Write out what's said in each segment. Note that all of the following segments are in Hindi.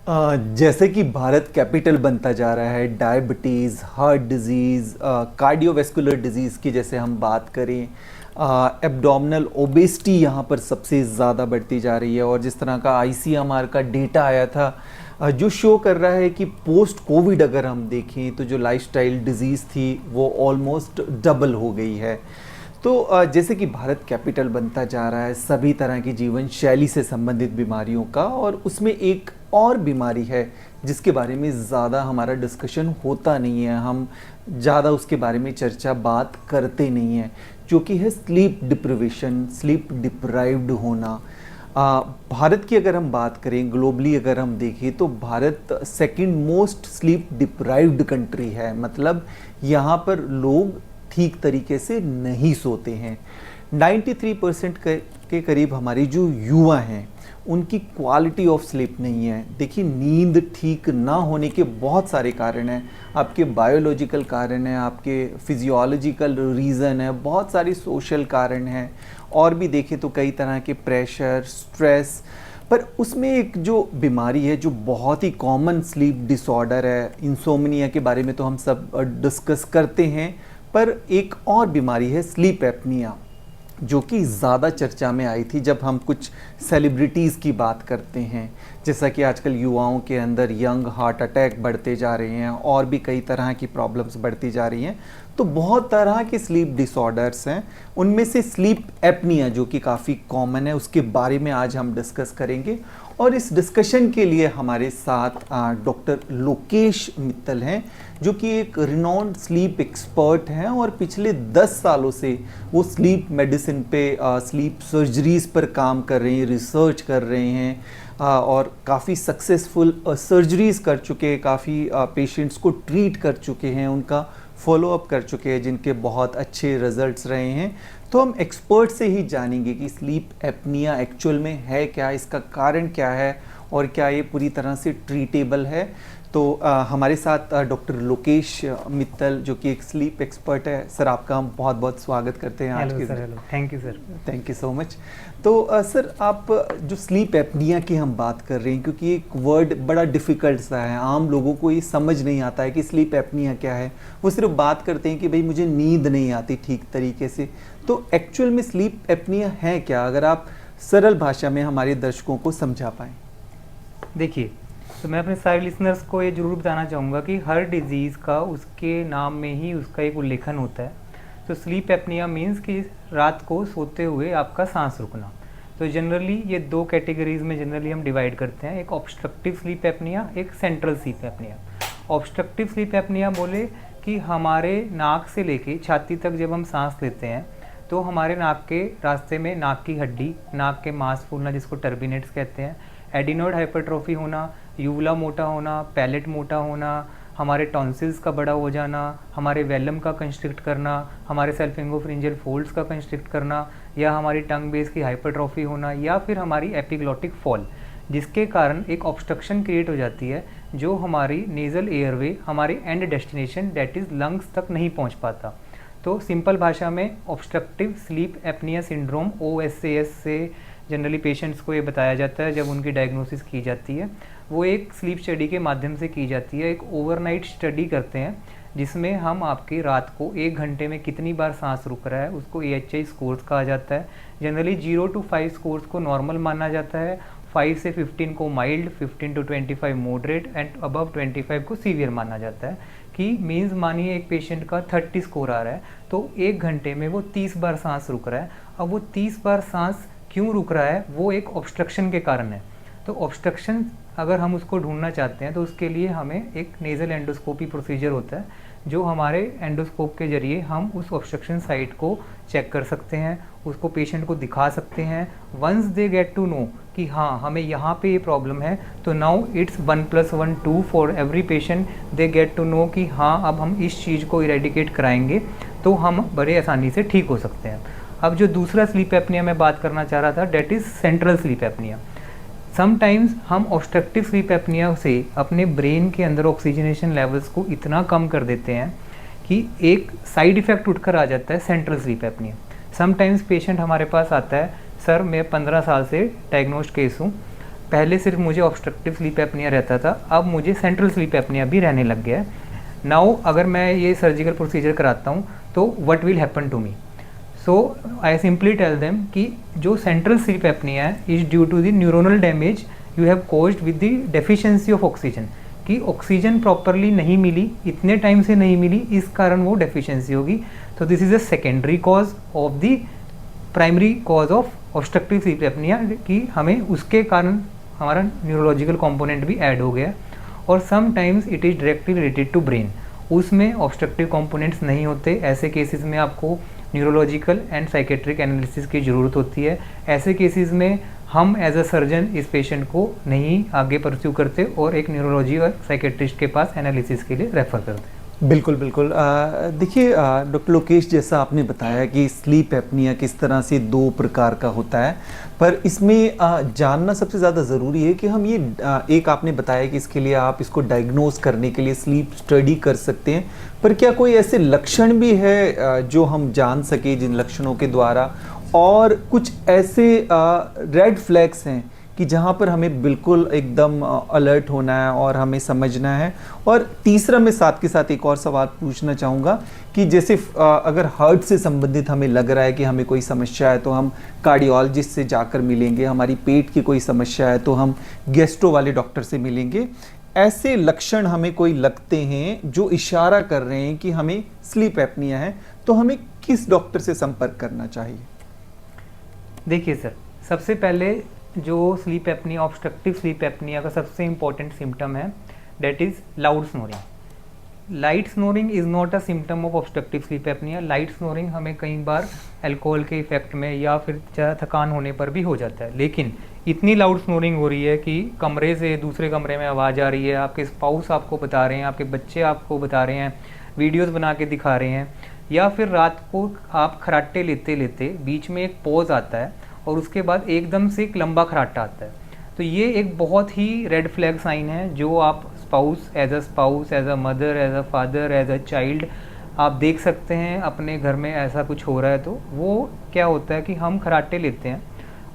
जैसे कि भारत कैपिटल बनता जा रहा है, diabetes, heart disease, cardiovascular disease की जैसे हम बात करें, एब्डोमिनल ओबेसिटी यहाँ पर सबसे ज़्यादा बढ़ती जा रही है। और जिस तरह का आईसीएमआर का डेटा आया था जो शो कर रहा है कि पोस्ट कोविड अगर हम देखें तो जो लाइफस्टाइल डिजीज़ थी वो ऑलमोस्ट डबल हो गई है। तो जैसे कि भारत कैपिटल बनता जा रहा है सभी तरह की जीवन शैली से संबंधित बीमारियों का, और उसमें एक और बीमारी है जिसके बारे में ज़्यादा हमारा डिस्कशन होता नहीं है, हम ज़्यादा उसके बारे में चर्चा बात करते नहीं हैं, जो कि है स्लीप डिप्रिवेशन, स्लीप डिप्राइव्ड होना। भारत की अगर हम बात करें, ग्लोबली अगर हम देखें तो Bharat second most sleep deprived country है। मतलब यहाँ पर लोग ठीक तरीके से नहीं सोते हैं। 93% के करीब हमारे जो युवा हैं उनकी क्वालिटी ऑफ स्लीप नहीं है। देखिए, नींद ठीक ना होने के बहुत सारे कारण हैं। आपके बायोलॉजिकल कारण हैं, आपके फिजियोलॉजिकल रीज़न है, बहुत सारे सोशल कारण हैं, और भी देखें तो कई तरह के प्रेशर, स्ट्रेस। पर उसमें एक जो बीमारी है जो बहुत ही कॉमन स्लीप डिसऑर्डर है, इंसोम्निया के बारे में तो हम सब डिस्कस करते हैं, पर एक और बीमारी है स्लीप एपनिया, जो कि ज़्यादा चर्चा में आई थी जब हम कुछ सेलिब्रिटीज़ की बात करते हैं। जैसा कि आजकल युवाओं के अंदर यंग हार्ट अटैक बढ़ते जा रहे हैं और भी कई तरह की प्रॉब्लम्स बढ़ती जा रही हैं, तो बहुत तरह के स्लीप डिसऑर्डर्स हैं। उनमें से स्लीप एपनिया जो कि काफ़ी कॉमन है, उसके बारे में आज हम डिस्कस करेंगे। और इस डिस्कशन के लिए हमारे साथ डॉक्टर लोकेश मित्तल हैं, जो कि एक रिनॉन्ड स्लीप एक्सपर्ट हैं और पिछले 10 सालों से वो स्लीप मेडिसिन पे, स्लीप सर्जरीज़ पर काम कर रहे हैं, रिसर्च कर रहे हैं, और काफ़ी सक्सेसफुल सर्जरीज़ कर चुके हैं, काफ़ी पेशेंट्स को ट्रीट कर चुके हैं, उनका फॉलोअप कर चुके हैं, जिनके बहुत अच्छे रिजल्ट्स रहे हैं। तो हम एक्सपर्ट से ही जानेंगे कि स्लीप एपनिया एक्चुअल में है क्या, इसका कारण क्या है, और क्या ये पूरी तरह से ट्रीटेबल है। तो हमारे साथ डॉक्टर लोकेश मित्तल, जो कि एक स्लीप एक्सपर्ट है। सर, आपका हम बहुत बहुत स्वागत करते हैं आज के। Hello, thank you sir. Thank you so much. तो सर, आप जो स्लीप एपनिया की हम बात कर रहे हैं, क्योंकि एक वर्ड बड़ा डिफ़िकल्ट सा है, आम लोगों को ये समझ नहीं आता है कि स्लीप एपनिया क्या है। वो सिर्फ बात करते हैं कि भाई मुझे नींद नहीं आती ठीक तरीके से। तो एक्चुअल में स्लीप एपनिया है क्या, अगर आप सरल भाषा में हमारे दर्शकों को समझा पाएँ। देखिए, तो मैं अपने सारे लिसनर्स को ये जरूर बताना चाहूँगा कि हर डिजीज़ का उसके नाम में ही उसका एक उल्लेखन होता है। तो स्लीप एपनिया मीन्स कि रात को सोते हुए आपका सांस रुकना। तो जनरली ये दो कैटेगरीज़ में जनरली हम डिवाइड करते हैं, एक ऑब्स्ट्रक्टिव स्लीप एपनिया, एक central sleep apnoea. Obstructive sleep apnoea बोले कि हमारे नाक से लेके छाती तक जब हम सांस लेते हैं तो हमारे नाक के रास्ते में नाक की हड्डी, नाक के मांस फूलना जिसको टर्बिनेट्स कहते हैं, एडिनोइड हाइपरट्रॉफी होना, यूवुला मोटा होना, पैलेट मोटा होना, हमारे टॉन्सिल्स का बड़ा हो जाना, हमारे वेलम का कंस्ट्रिक्ट करना, हमारे सेल्फिंगोफ्रिंजियल फोल्ड्स का कंस्ट्रिक्ट करना, या हमारी टंग बेस की हाइपरट्रॉफी होना, या फिर हमारी एपिग्लॉटिक फॉल, जिसके कारण एक ऑब्स्ट्रक्शन क्रिएट हो जाती है जो हमारी नेज़ल एयरवे, हमारे and destination that is lungs तक नहीं पहुंच पाता। तो सिंपल भाषा में obstructive sleep apnoea syndrome OSAS से जनरली पेशेंट्स को ये बताया जाता है जब उनकी डायग्नोसिस की जाती है। वो एक स्लीप स्टडी के माध्यम से की जाती है, एक ओवरनाइट स्टडी करते हैं जिसमें हम आपकी रात को 1 घंटे में कितनी बार सांस रुक रहा है उसको AHI स्कोर्स कहा जाता है। जनरली 0 to 5 स्कोर्स को नॉर्मल माना जाता है, 5 से 15 को mild, 15 to 25 moderate and above 25 को सीवियर माना जाता है। कि मीन्स मानिए एक पेशेंट का 30 स्कोर आ रहा है तो 1 घंटे में वो 30 बार सांस रुक रहा है। अब वो 30 बार सांस क्यों रुक रहा है, वो एक ऑब्स्ट्रक्शन के कारण है। तो ऑब्स्ट्रक्शन अगर हम उसको ढूंढना चाहते हैं तो उसके लिए हमें एक नेज़ल एंडोस्कोपी प्रोसीजर होता है, जो हमारे एंडोस्कोप के जरिए हम उस ऑब्स्ट्रक्शन साइट को चेक कर सकते हैं, उसको पेशेंट को दिखा सकते हैं। Once they get to know कि हाँ हमें यहाँ पे ये प्रॉब्लम है, तो now it's 1+1 2 for every patient. They get to know कि हाँ अब हम इस चीज़ को इरेडिकेट कराएंगे तो हम बड़े आसानी से ठीक हो सकते हैं। अब जो दूसरा स्लीप एपनिया मैं बात करना चाह रहा था, that is central sleep apnoea. Sometimes हम ऑब्स्ट्रक्टिव स्लीप एपनिया से अपने ब्रेन के अंदर ऑक्सीजनेशन लेवल्स को इतना कम कर देते हैं कि एक साइड इफ़ेक्ट उठकर आ जाता है central sleep apnoea. Sometimes patient हमारे पास आता है, सर मैं 15 साल से डायग्नोस्ड केस हूँ, पहले सिर्फ मुझे ऑब्स्ट्रक्टिव स्लीप एपनिया रहता था, अब मुझे सेंट्रल स्लीप एपनिया भी रहने लग गया है। नाउ अगर मैं ये सर्जिकल प्रोसीजर कराता हूँ तो what will happen to me? So I simply tell them कि जो सेंट्रल स्लीप एपनिया है is due to the neuronal damage you have caused with the deficiency of oxygen, कि ऑक्सीजन प्रॉपरली नहीं मिली, इतने टाइम से नहीं मिली, इस कारण वो डेफिशिएंसी होगी। तो this is a secondary cause of the primary cause of obstructive sleep apnoea, कि हमें उसके कारण हमारा न्यूरोलॉजिकल कंपोनेंट भी ऐड हो गया। और sometimes it is directly related to brain, उसमें ऑब्स्ट्रक्टिव कंपोनेंट्स नहीं होते। ऐसे केसेस में आपको न्यूरोलॉजिकल एंड साइकेट्रिक एनालिसिस की ज़रूरत होती है। ऐसे केसेस में हम एज अ सर्जन इस पेशेंट को नहीं आगे परस्यू करते और एक न्यूरोलॉजी और साइकेट्रिस्ट के पास एनालिसिस के लिए रेफ़र करते हैं। बिल्कुल बिल्कुल। देखिए डॉक्टर लोकेश, जैसा आपने बताया कि स्लीप एपनिया किस तरह से दो प्रकार का होता है, पर इसमें जानना सबसे ज़्यादा ज़रूरी है कि हम ये एक आपने बताया कि इसके लिए आप इसको डायग्नोज करने के लिए स्लीप स्टडी कर सकते हैं, पर क्या कोई ऐसे लक्षण भी है जो हम जान सके जिन लक्षणों के द्वारा, और कुछ ऐसे रेड फ्लैग्स हैं कि जहाँ पर हमें बिल्कुल एकदम अलर्ट होना है और हमें समझना है? और तीसरा मैं साथ के साथ एक और सवाल पूछना चाहूँगा कि जैसे अगर हार्ट से संबंधित हमें लग रहा है कि हमें कोई समस्या है तो हम कार्डियोलॉजिस्ट से जाकर मिलेंगे, हमारी पेट की कोई समस्या है तो हम गैस्ट्रो वाले डॉक्टर से मिलेंगे। ऐसे लक्षण हमें कोई लगते हैं जो इशारा कर रहे हैं कि हमें स्लीप एपनिया है, तो हमें किस डॉक्टर से संपर्क करना चाहिए? देखिए सर, सबसे पहले जो sleep apnoea, obstructive sleep apnoea का सबसे इम्पॉर्टेंट सिम्टम है, that is loud snoring. Light snoring is not a symptom of obstructive sleep apnoea. Light snoring हमें कई बार अल्कोहल के इफेक्ट में या फिर ज़्यादा थकान होने पर भी हो जाता है, लेकिन इतनी लाउड स्नोरिंग हो रही है कि कमरे से दूसरे कमरे में आवाज़ आ रही है, आपके स्पाउस आपको बता रहे हैं, आपके बच्चे आपको बता रहे हैं, वीडियोज़ बना के दिखा रहे हैं, या फिर रात को आप खराटे लेते लेते बीच में एक पॉज आता है और उसके बाद एकदम से एक लंबा खराटा आता है, तो ये एक बहुत ही रेड फ्लैग साइन है जो आप spouse, as a mother, as a father, as a child आप देख सकते हैं अपने घर में ऐसा कुछ हो रहा है। तो वो क्या होता है कि हम खराटे लेते हैं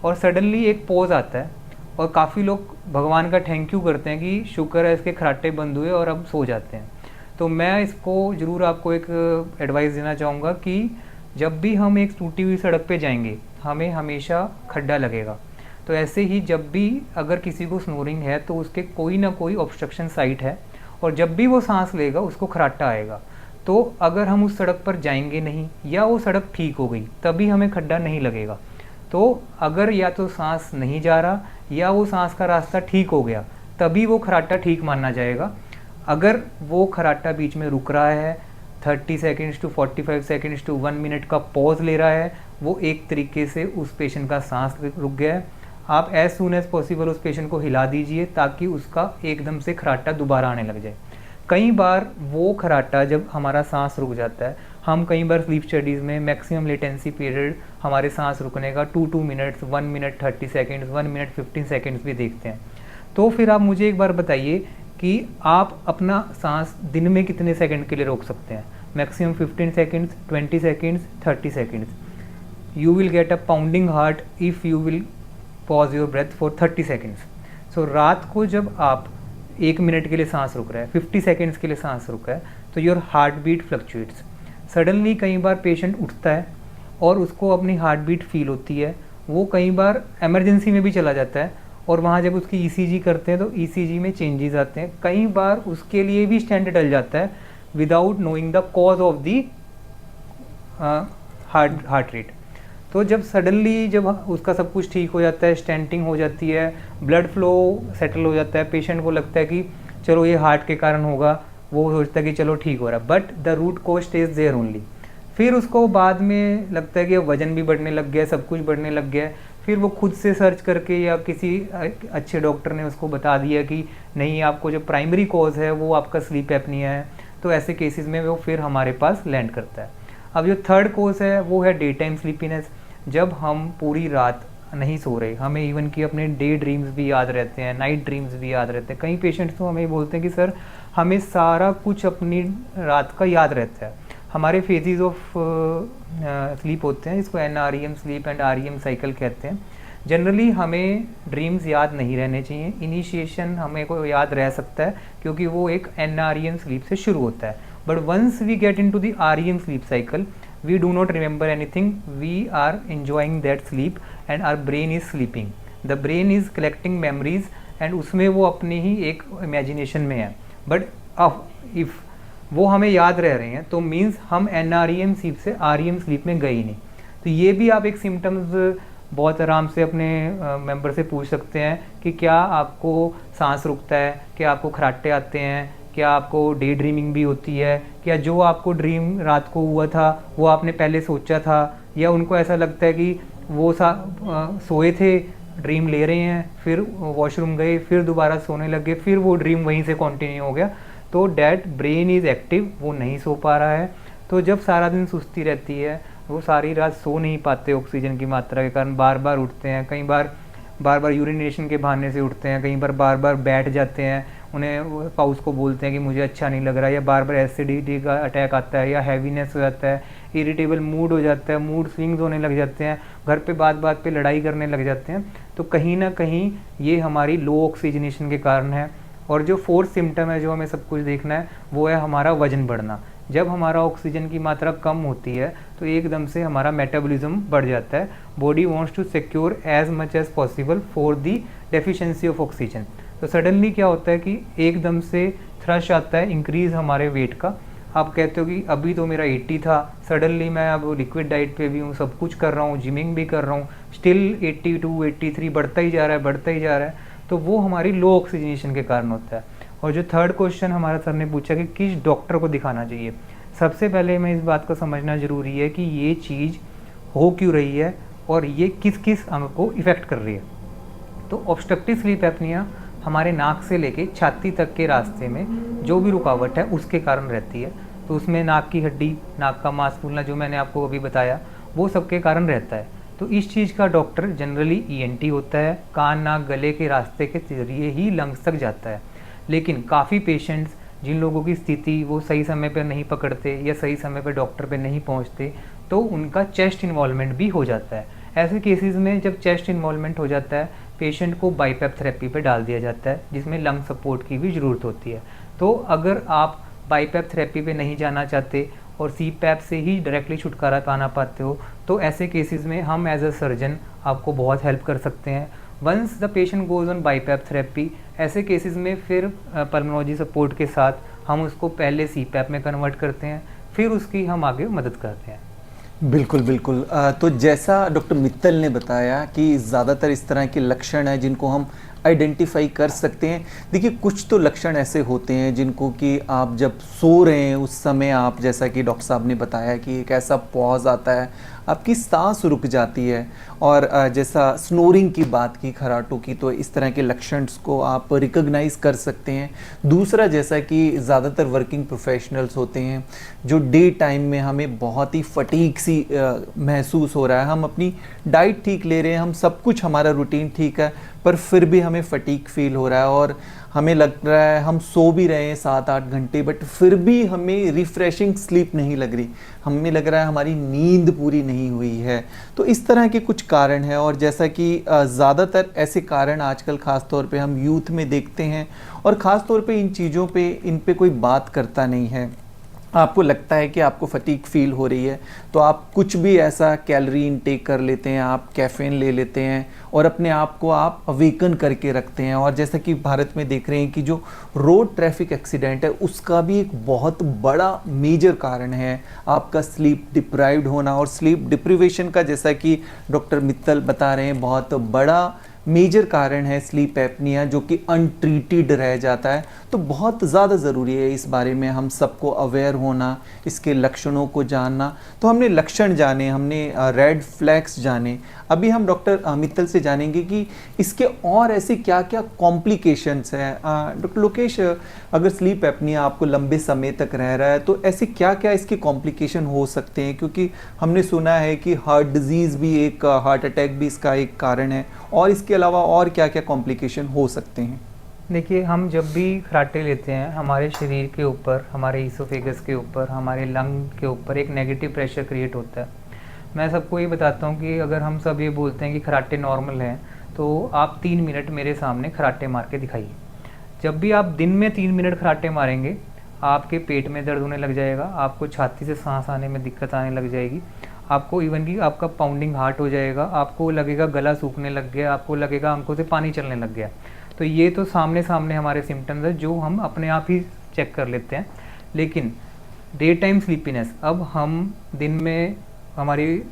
और सडनली एक पॉज आता है और काफ़ी लोग भगवान का थैंक यू करते हैं कि शुक्र है इसके खराटे बंद हुए और अब सो जाते हैं। तो मैं इसको ज़रूर आपको एक एडवाइस देना चाहूँगा कि जब भी हम एक टूटी हुई सड़क पे जाएंगे हमें हमेशा खड्डा लगेगा। तो ऐसे ही जब भी अगर किसी को स्नोरिंग है तो उसके कोई ना कोई ऑब्स्ट्रक्शन साइट है और जब भी वो सांस लेगा उसको खराटा आएगा। तो अगर हम उस सड़क पर जाएंगे नहीं या वो सड़क ठीक हो गई तभी हमें खड्डा नहीं लगेगा। तो अगर या तो सांस नहीं जा रहा या वो सांस का रास्ता ठीक हो गया तभी वो खराटा ठीक माना जाएगा। अगर वो खराटा बीच में रुक रहा है, 30 seconds to 45 seconds to 1 minute का पॉज ले रहा है, वो एक तरीके से उस पेशेंट का सांस रुक गया है। आप एज सून एज पॉसिबल उस पेशेंट को हिला दीजिए ताकि उसका एकदम से खराटा दोबारा आने लग जाए। कई बार वो खराटा जब हमारा सांस रुक जाता है, हम कई बार स्लीप स्टडीज़ में मैक्सिमम लेटेंसी पीरियड हमारे सांस रुकने का 2 minutes, 1 minute 30 seconds, 1 minute 15 seconds भी देखते हैं। तो फिर आप मुझे एक बार बताइए कि आप अपना सांस दिन में कितने सेकंड के लिए रोक सकते हैं? Maximum 15 seconds, 20 seconds, 30 seconds. You will get a pounding heart if you will pause your breath for 30 seconds. So रात को जब आप 1 मिनट के लिए सांस रुक रहा है, 50 सेकेंड्स के लिए सांस रुका है, तो your heart beat fluctuates. Suddenly कई बार पेशेंट उठता है और उसको अपनी हार्ट बीट फील होती है, वो कई बार इमरजेंसी में भी चला जाता है और वहाँ जब उसकी ईसीजी करते हैं तो ईसीजी में चेंजेस आते हैं। कई बार उसके लिए भी स्टेंट डल जाता है without knowing the cause of the heart rate. तो जब सडनली जब उसका सब कुछ ठीक हो जाता है, स्टेंटिंग हो जाती है, ब्लड फ्लो सेटल हो जाता है, पेशेंट को लगता है कि चलो ये हार्ट के कारण होगा, वो सोचता है कि चलो ठीक हो रहा है, but the root cause stays there only. फिर उसको बाद में लगता है कि वजन भी बढ़ने लग गया है, सब कुछ बढ़ने लग गया है, फिर वो खुद से सर्च करके या किसी अच्छे डॉक्टर ने उसको बता दिया कि नहीं, आपको जो प्राइमरी कॉज है वो आपका स्लीप एपनिया है। तो ऐसे केसेस में वो फिर हमारे पास लैंड करता है। अब जो थर्ड कॉज है वो है डे टाइम स्लीपीनेस। जब हम पूरी रात नहीं सो रहे, हमें इवन कि अपने डे ड्रीम्स भी याद रहते हैं, नाइट ड्रीम्स भी याद रहते हैं। कई पेशेंट्स तो हमें बोलते हैं कि सर हमें सारा कुछ अपनी रात का याद रहता है। हमारे फेजेस ऑफ स्लीप होते हैं जिसको NREM sleep and REM cycle कहते हैं। जनरली हमें ड्रीम्स याद नहीं रहने चाहिए, इनिशिएशन हमें को याद रह सकता है क्योंकि वो एक NREM स्लीप से शुरू होता है, but once we get into the REM sleep cycle we do not remember anything, we are enjoying that sleep and our brain is sleeping, the brain is collecting memories and उसमें वो अपनी ही एक इमेजिनेशन में है, बट इफ़ वो हमें याद रह रहे हैं तो मीन्स हम NREM स्लीप से REM स्लीप में गए ही नहीं। तो ये भी आप एक सिम्टम्स बहुत आराम से अपने मेंबर से पूछ सकते हैं कि क्या आपको सांस रुकता है, क्या आपको खराटे आते हैं, क्या आपको डे ड्रीमिंग भी होती है, क्या जो आपको ड्रीम रात को हुआ था वो आपने पहले सोचा था, या उनको ऐसा लगता है कि वो सोए थे, ड्रीम ले रहे हैं, फिर वॉशरूम गए, फिर दोबारा सोने लगे, फिर वो ड्रीम वहीं से कंटिन्यू हो गया। तो डैट ब्रेन इज़ एक्टिव, वो नहीं सो पा रहा है। तो जब सारा दिन सुस्ती रहती है, वो सारी रात सो नहीं पाते ऑक्सीजन की मात्रा के कारण, बार बार उठते हैं, कई बार यूरिनेशन के बहाने से उठते हैं, कई बार बैठ जाते हैं, उन्हें पाउस को बोलते हैं कि मुझे अच्छा नहीं लग रहा है, या बार एसिडिटी का अटैक आता है, या हैवीनेस हो जाता है, इरिटेबल मूड हो जाता है, मूड स्विंग्स होने लग जाते हैं, घर पे बात पे लड़ाई करने लग जाते हैं। तो कहीं ना कहीं ये हमारी लो ऑक्सीजनेशन के कारण है। और जो फोर्थ सिम्टम है जो हमें सब कुछ देखना है वो है हमारा वजन बढ़ना। जब हमारा ऑक्सीजन की मात्रा कम होती है तो एकदम से हमारा मेटाबॉलिज्म बढ़ जाता है। Body wants to secure as much as possible for the deficiency of oxygen. तो सडनली क्या होता है कि एकदम से थ्रश आता है इंक्रीज हमारे वेट का। आप कहते हो कि अभी तो मेरा 80 था, सडनली मैं अब लिक्विड डाइट पे भी हूँ, सब कुछ कर रहा हूँ, जिमिंग भी कर रहा हूँ, स्टिल 82 83 बढ़ता ही जा रहा है। तो वो हमारी लो ऑक्सीजनेशन के कारण होता है। और जो थर्ड क्वेश्चन हमारा सर ने पूछा कि किस डॉक्टर को दिखाना चाहिए, सबसे पहले मैं इस बात को समझना ज़रूरी है कि ये चीज़ हो क्यों रही है और ये किस किस अंग को इफ़ेक्ट कर रही है। तो ऑब्स्ट्रक्टिव स्लीप एपनिया हमारे नाक से लेके छाती तक के रास्ते में जो भी रुकावट है उसके कारण रहती है। तो उसमें नाक की हड्डी, नाक का मांस फूलना जो मैंने आपको अभी बताया, वो सबके कारण रहता है। तो इस चीज़ का डॉक्टर जनरली ENT होता है, कान नाक गले के रास्ते के जरिए ही लंग्स तक जाता है। लेकिन काफ़ी पेशेंट्स जिन लोगों की स्थिति वो सही समय पर नहीं पकड़ते या सही समय पर डॉक्टर पे नहीं पहुंचते, तो उनका चेस्ट इन्वॉल्वमेंट भी हो जाता है। ऐसे केसेस में जब चेस्ट इन्वॉल्वमेंट हो जाता है, पेशेंट को बाईपैप थेरेपी पे डाल दिया जाता है, जिसमें लंग सपोर्ट की भी ज़रूरत होती है। तो अगर आप बाईपैप थेरेपी पे नहीं जाना चाहते और CPAP से ही डायरेक्टली छुटकारा पाना पाते हो, तो ऐसे केसेस में हम एज अ सर्जन आपको बहुत हेल्प कर सकते हैं। Once the patient goes on BiPAP therapy, ऐसे केसेस में फिर पल्मोनोलॉजी सपोर्ट के साथ हम उसको पहले CPAP में कन्वर्ट करते हैं, फिर उसकी हम आगे मदद करते हैं। बिल्कुल बिल्कुल। तो जैसा डॉक्टर मित्तल ने बताया कि ज़्यादातर इस तरह के लक्षण हैं जिनको हम आइडेंटिफाई कर सकते हैं। देखिए, कुछ तो लक्षण ऐसे होते हैं जिनको कि आप जब सो रहे हैं उस समय आप, जैसा कि डॉक्टर साहब ने बताया कि एक ऐसा पॉज आता है, आपकी सांस रुक जाती है, और जैसा स्नोरिंग की बात की, खराटों की, तो इस तरह के लक्षण्स को आप रिकॉग्नाइज कर सकते हैं। दूसरा, जैसा कि ज़्यादातर वर्किंग प्रोफेशनल्स होते हैं जो डे टाइम में हमें बहुत ही फटीग सी महसूस हो रहा है, हम अपनी डाइट ठीक ले रहे हैं, हम सब कुछ हमारा रूटीन ठीक है, पर फिर भी हमें फटीग फील हो रहा है और हमें लग रहा है हम सो भी रहे हैं 7-8 घंटे, बट फिर भी हमें रिफ्रेशिंग स्लीप नहीं लग रही, हमें लग रहा है हमारी नींद पूरी नहीं हुई है। तो इस तरह के कुछ कारण हैं, और जैसा कि ज़्यादातर ऐसे कारण आजकल ख़ास तौर पे हम यूथ में देखते हैं, और ख़ास तौर पे इन चीज़ों पे, इन पे कोई बात करता नहीं है। आपको लगता है कि आपको फटीग फील हो रही है तो आप कुछ भी ऐसा कैलोरी इनटेक कर लेते हैं, आप कैफ़ीन ले लेते हैं और अपने आप को आप अवेकन करके रखते हैं। और जैसा कि भारत में देख रहे हैं कि जो रोड ट्रैफिक एक्सीडेंट है उसका भी एक बहुत बड़ा मेजर कारण है आपका स्लीप डिप्राइव्ड होना। और स्लीप डिप्रिवेशन का, जैसा कि डॉक्टर मित्तल बता रहे हैं, बहुत बड़ा मेजर कारण है स्लीप एपनिया, जो कि अनट्रीटेड रह जाता है। तो बहुत ज़्यादा ज़रूरी है इस बारे में हम सबको अवेयर होना, इसके लक्षणों को जानना। तो हमने लक्षण जाने, हमने रेड फ्लैग्स जाने, अभी हम डॉक्टर मित्तल से जानेंगे कि इसके और ऐसे क्या क्या कॉम्प्लिकेशंस हैं। डॉक्टर लोकेश, अगर स्लीप एपनिया आपको लंबे समय तक रह रहा है तो ऐसे क्या क्या इसके कॉम्प्लिकेशन हो सकते हैं? क्योंकि हमने सुना है कि हार्ट डिजीज़ भी एक, हार्ट अटैक भी इसका एक कारण है, और इसके अलावा और क्या क्या कॉम्प्लिकेशन हो सकते हैं? देखिए, हम जब भी खराटे लेते हैं, हमारे शरीर के ऊपर, हमारे ईसोफेगस के ऊपर, हमारे लंग के ऊपर एक नेगेटिव प्रेशर क्रिएट होता है। मैं सबको ये बताता हूँ कि अगर हम सब ये बोलते हैं कि खराटे नॉर्मल हैं, तो आप 3 मिनट मेरे सामने खराटे मार के दिखाइए। जब भी आप दिन में 3 मिनट खराटे मारेंगे, आपके पेट में दर्द होने लग जाएगा, आपको छाती से सांस आने में दिक्कत आने लग जाएगी, आपको इवन कि आपका पाउंडिंग हार्ट हो जाएगा, आपको लगेगा गला सूखने लग गया, आपको लगेगा आंखों से पानी चलने लग गया। तो ये तो सामने सामने हमारे सिम्टम्स है जो हम अपने आप ही चेक कर लेते हैं। लेकिन डे टाइम स्लीपीनेस, अब हम दिन में हमारी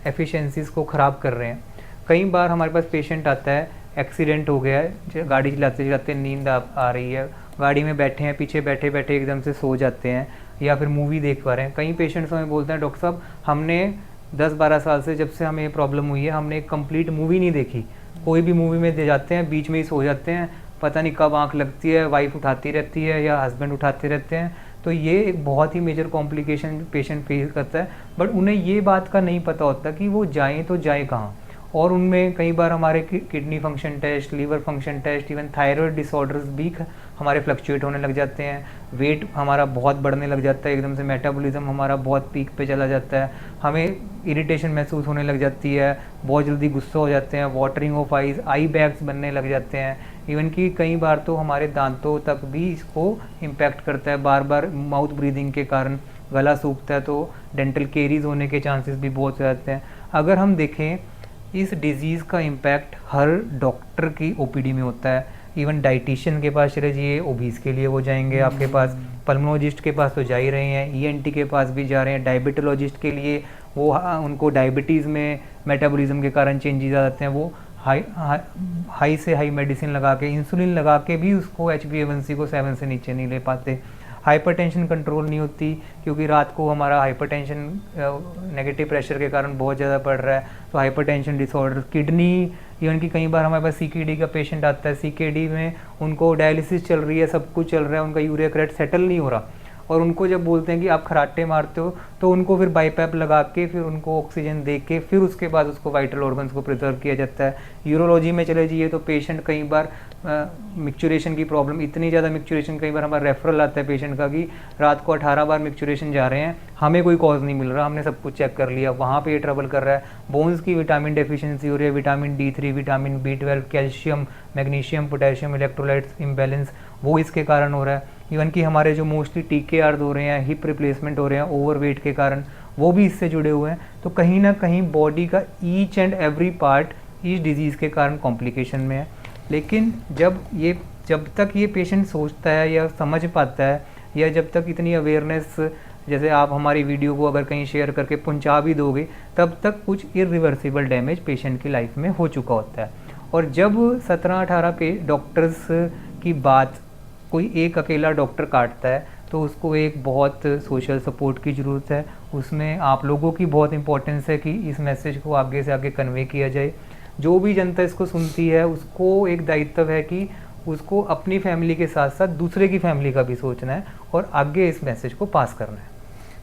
एफिशिएंसीज़ को ख़राब कर रहे हैं। कई बार हमारे पास पेशेंट आता है, एक्सीडेंट हो गया है, गाड़ी चलाते चलाते नींद आ रही है, गाड़ी में बैठे हैं, पीछे बैठे बैठे एकदम से सो जाते हैं या फिर मूवी देख पा रहे हैं। कई पेशेंट्स हमें बोलते हैं, डॉक्टर साहब हमने 10-12 साल से, जब से हमें ये प्रॉब्लम हुई है, हमने एक कंप्लीट मूवी नहीं देखी। कोई भी मूवी में दे जाते हैं, बीच में ही सो जाते हैं, पता नहीं कब आंख लगती है, वाइफ उठाती रहती है या हस्बैंड उठाते रहते हैं। तो ये एक बहुत ही मेजर कॉम्प्लिकेशन पेशेंट फेस करता है, बट उन्हें ये बात का नहीं पता होता कि वो जाएँ तो जाएँ कहाँ। और उनमें कई बार हमारे kidney function test, liver function test, even thyroid disorders भी हमारे फ्लक्चुएट होने लग जाते हैं। वेट हमारा बहुत बढ़ने लग जाता है, एकदम से मेटाबॉलिज्म हमारा बहुत पीक पे चला जाता है, हमें इरिटेशन महसूस होने लग जाती है, बहुत जल्दी गुस्सा हो जाते हैं, watering of eyes, I bags बनने लग जाते हैं। इवन कि कई बार तो हमारे दांतों तक भी इसको इम्पैक्ट करता है, बार बार माउथ ब्रीदिंग के कारण गला सूखता है, तो डेंटल केरीज होने के चांसेस भी बहुत हो जाते हैं। अगर हम देखें, इस डिज़ीज़ का इम्पैक्ट हर डॉक्टर की ओपीडी में होता है। इवन डाइटिशियन के पास चले जाइए, ओबीज के लिए वो जाएंगे आपके पास, पल्मोलॉजिस्ट के पास तो जा ही रहे हैं, ईएनटी के पास भी जा रहे हैं, डायबिटोलॉजिस्ट के लिए वो उनको डायबिटीज़ में मेटाबॉलिज्म के कारण चेंजेस आ जाते हैं, वो हाई से हाई मेडिसिन लगा के, इंसुलिन लगा के भी उसको HbA1c को 7 से नीचे नहीं ले पाते। हाइपरटेंशन कंट्रोल नहीं होती, क्योंकि रात को हमारा हाइपरटेंशन नेगेटिव प्रेशर के कारण बहुत ज़्यादा बढ़ रहा है, तो हाइपरटेंशन डिसऑर्डर, किडनी, इवन कि कई बार हमारे पास CKD का पेशेंट आता है, CKD में उनको डायलिसिस चल रही है, सब कुछ चल रहा है, उनका यूरिया क्रेट सेटल नहीं हो रहा, और उनको जब बोलते हैं कि आप खराटे मारते हो, तो उनको फिर बाईपैप लगा के, फिर उनको ऑक्सीजन दे के, फिर उसके बाद उसको वाइटल ऑर्गन्स को प्रिजर्व किया जाता है। यूरोलॉजी में चले जाइए तो पेशेंट कई बार मिक्चुरेशन की प्रॉब्लम, इतनी ज़्यादा मिक्चुरेशन, कई बार हमारा रेफरल आता है पेशेंट का कि रात को 18 बार मिक्चुरेशन जा रहे हैं, हमें कोई कॉज नहीं मिल रहा, हमने सब कुछ चेक कर लिया, वहाँ पे ये ट्रबल कर रहा है। बोन्स की विटामिन डेफिशिएंसी हो रही है, vitamin D3, vitamin B12, calcium, magnesium, potassium, electrolytes imbalance, वो इसके कारण हो रहा है। इवन कि हमारे जो मोस्टली TKRs हो रहे हैं, हिप रिप्लेसमेंट हो रहे हैं ओवरवेट के कारण, वो भी इससे जुड़े हुए हैं। तो कहीं ना कहीं बॉडी का ईच एंड एवरी पार्ट इस डिजीज़ के कारण कॉम्प्लिकेशन में है। लेकिन जब तक ये पेशेंट सोचता है या समझ पाता है, या जब तक इतनी अवेयरनेस, जैसे आप हमारी वीडियो को अगर कहीं शेयर करके पहुंचा भी दोगे, तब तक कुछ इरिवर्सिबल डैमेज पेशेंट की लाइफ में हो चुका होता है। और जब 17-18 पे डॉक्टर्स की बात कोई एक अकेला डॉक्टर काटता है, तो उसको एक बहुत सोशल सपोर्ट की ज़रूरत है। उसमें आप लोगों की बहुत इंपॉर्टेंस है कि इस मैसेज को आगे से आगे कन्वे किया जाए। जो भी जनता इसको सुनती है, उसको एक दायित्व है कि उसको अपनी फैमिली के साथ साथ दूसरे की फैमिली का भी सोचना है और आगे इस मैसेज को पास करना है।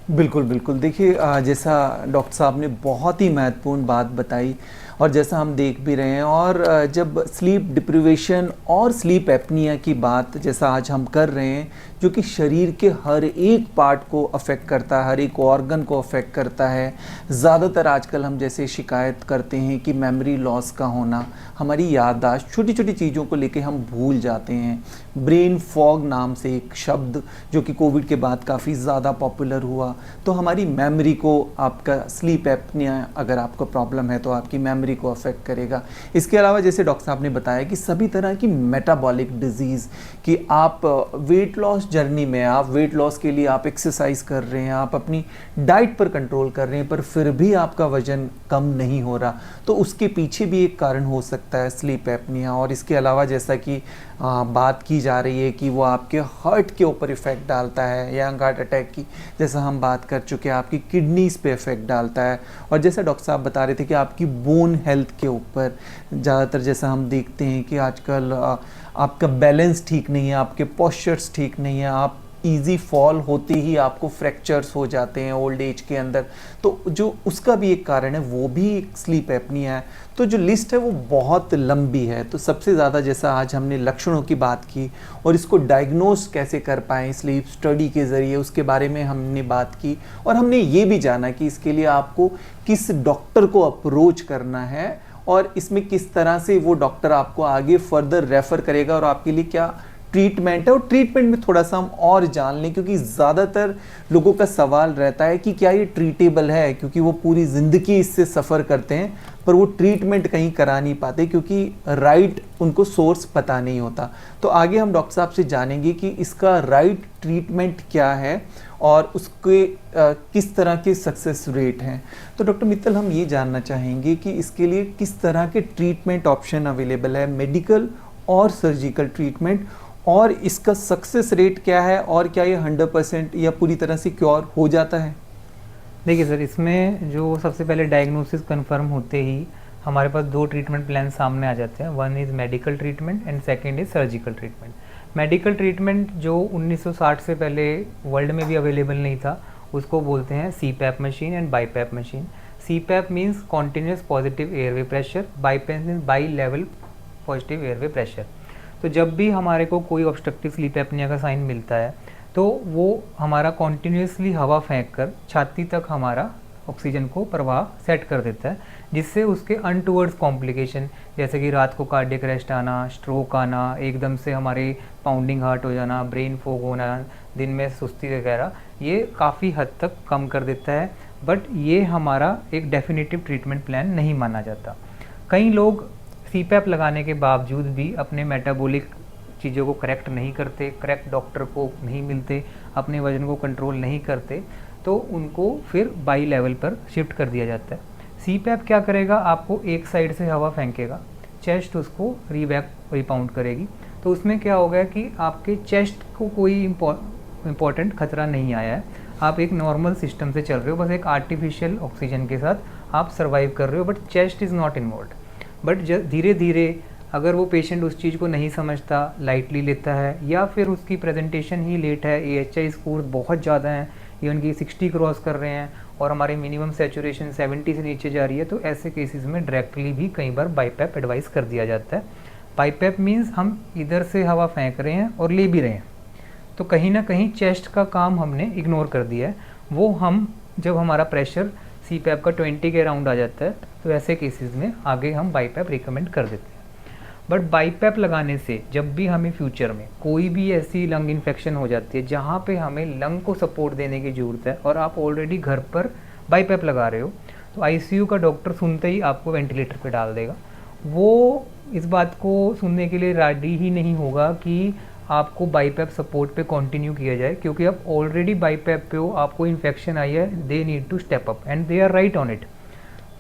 बिल्कुल बिल्कुल। देखिए, जैसा डॉक्टर साहब ने बहुत ही महत्वपूर्ण बात बताई, और जैसा हम देख भी रहे हैं, और जब स्लीप डिप्रिवेशन और स्लीप एपनिया की बात जैसा आज हम कर रहे हैं, जो कि शरीर के हर एक पार्ट को अफेक्ट करता है, हर एक ऑर्गन को अफेक्ट करता है। ज़्यादातर आजकल हम जैसे शिकायत करते हैं कि मेमोरी लॉस का होना, हमारी याददाश्त, छोटी छोटी चीज़ों को लेके हम भूल जाते हैं। ब्रेन फॉग नाम से एक शब्द जो कि कोविड के बाद काफ़ी ज़्यादा पॉपुलर हुआ, तो हमारी मेमोरी को, आपका स्लीप एपनिया अगर आपको प्रॉब्लम है तो आपकी मेमोरी को अफेक्ट करेगा। इसके अलावा जैसे डॉक्टर साहब ने बताया कि सभी तरह की मेटाबॉलिक डिजीज़, कि आप वेट लॉस जर्नी में, आप वेट लॉस के लिए आप एक्सरसाइज कर रहे हैं, आप अपनी डाइट पर कंट्रोल कर रहे हैं, पर फिर भी आपका वजन कम नहीं हो रहा, तो उसके पीछे भी एक कारण हो सकता है स्लीप एपनिया। और इसके अलावा जैसा कि बात की जा रही है कि वो आपके हार्ट के ऊपर इफ़ेक्ट डालता है, यंग हार्ट अटैक की जैसा हम बात कर चुके हैं, आपकी किडनीज़ पे इफ़ेक्ट डालता है। और जैसा डॉक्टर साहब बता रहे थे कि आपकी बोन हेल्थ के ऊपर ज़्यादातर, जैसा हम देखते हैं कि आजकल आपका बैलेंस ठीक नहीं है, आपके पोस्चर्स ठीक नहीं है, आप इजी फॉल होते ही आपको फ्रैक्चर्स हो जाते हैं ओल्ड एज के अंदर, तो जो उसका भी एक कारण है वो भी एक स्लीप एपनिया है। तो जो लिस्ट है वो बहुत लंबी है। तो सबसे ज़्यादा जैसा आज हमने लक्षणों की बात की और इसको डायग्नोस कैसे कर पाएँ स्लीप स्टडी के ज़रिए, उसके बारे में हमने बात की। और हमने ये भी जाना कि इसके लिए आपको किस डॉक्टर को अप्रोच करना है और इसमें किस तरह से वो डॉक्टर आपको आगे फर्दर रेफ़र करेगा और आपके लिए क्या ट्रीटमेंट है। और ट्रीटमेंट में थोड़ा सा हम और जान लें, क्योंकि ज़्यादातर लोगों का सवाल रहता है कि क्या ये ट्रीटेबल है, क्योंकि वो पूरी ज़िंदगी इससे सफ़र करते हैं पर वो ट्रीटमेंट कहीं करा नहीं पाते क्योंकि राइट उनको सोर्स पता नहीं होता। तो आगे हम डॉक्टर साहब से जानेंगे कि इसका राइट ट्रीटमेंट क्या है और उसके किस तरह के सक्सेस रेट हैं। तो डॉक्टर मित्तल, हम ये जानना चाहेंगे कि इसके लिए किस तरह के ट्रीटमेंट ऑप्शन अवेलेबल है, मेडिकल और सर्जिकल ट्रीटमेंट, और इसका सक्सेस रेट क्या है और क्या ये 100% या पूरी तरह से क्योर हो जाता है? देखिए सर, इसमें जो सबसे पहले डायग्नोसिस कंफर्म होते ही हमारे पास दो ट्रीटमेंट प्लान सामने आ जाते हैं। One is medical treatment and second is surgical treatment. Medical treatment जो 1960 से पहले वर्ल्ड में भी अवेलेबल नहीं था, उसको बोलते हैं CPAP machine and BiPAP machine. CPAP means continuous positive airway pressure, BiPAP means by level positive airway pressure. तो जब भी हमारे को कोई ऑब्स्ट्रक्टिव स्लीप एपनिया का साइन मिलता है तो वो हमारा कॉन्टिन्यूसली हवा फेंक कर छाती तक हमारा ऑक्सीजन को प्रवाह सेट कर देता है, जिससे उसके अनटूवर्ड्स कॉम्प्लिकेशन जैसे कि रात को कार्डियक अरेस्ट आना, स्ट्रोक आना, एकदम से हमारे पाउंडिंग हार्ट हो जाना, ब्रेन फॉग होना, दिन में सुस्ती वगैरह, ये काफ़ी हद तक कम कर देता है। बट ये हमारा एक डेफिनेटिव ट्रीटमेंट प्लान नहीं माना जाता। कई लोग CPAP लगाने के बावजूद भी अपने मेटाबॉलिक चीज़ों को करेक्ट नहीं करते, करेक्ट डॉक्टर को नहीं मिलते, अपने वजन को कंट्रोल नहीं करते, तो उनको फिर बाई लेवल पर शिफ्ट कर दिया जाता है। CPAP क्या करेगा, आपको एक साइड से हवा फेंकेगा, चेस्ट उसको रिपाउंड करेगी। तो उसमें क्या होगा कि आपके चेस्ट को कोई इम्पोर्टेंट खतरा नहीं आया है, आप एक नॉर्मल सिस्टम से चल रहे हो, बस एक आर्टिफिशियल ऑक्सीजन के साथ आप सर्वाइव कर रहे हो, but chest is not involve. But धीरे धीरे अगर वो पेशेंट उस चीज़ को नहीं समझता, लाइटली लेता है, या फिर उसकी प्रेजेंटेशन ही लेट है, AHI स्कोर बहुत ज़्यादा हैं, इवन कि 60 क्रॉस कर रहे हैं और हमारी मिनिमम सैचुरेशन 70 से नीचे जा रही है, तो ऐसे केसेस में डायरेक्टली भी कई बार BiPAP एडवाइस कर दिया जाता है। BiPAP मीन्स हम इधर से हवा फेंक रहे हैं और ले भी रहे हैं, तो कहीं ना कहीं चेस्ट का काम हमने इग्नोर कर दिया है। वो हम जब हमारा प्रेशर CPAP का 20 के अराउंड आ जाता है तो ऐसे केसेस में आगे हम BiPAP रिकमेंड कर देते हैं। बट BiPAP लगाने से जब भी हमें फ्यूचर में कोई भी ऐसी लंग इन्फेक्शन हो जाती है जहाँ पे हमें लंग को सपोर्ट देने की ज़रूरत है और आप ऑलरेडी घर पर BiPAP लगा रहे हो, तो ICU का डॉक्टर सुनते ही आपको वेंटिलेटर पे डाल देगा। वो इस बात को सुनने के लिए रेडी ही नहीं होगा कि आपको BiPAP सपोर्ट पे कंटिन्यू किया जाए, क्योंकि आप ऑलरेडी BiPAP पे हो, आपको इन्फेक्शन आई है, they need to step up and they are right on it.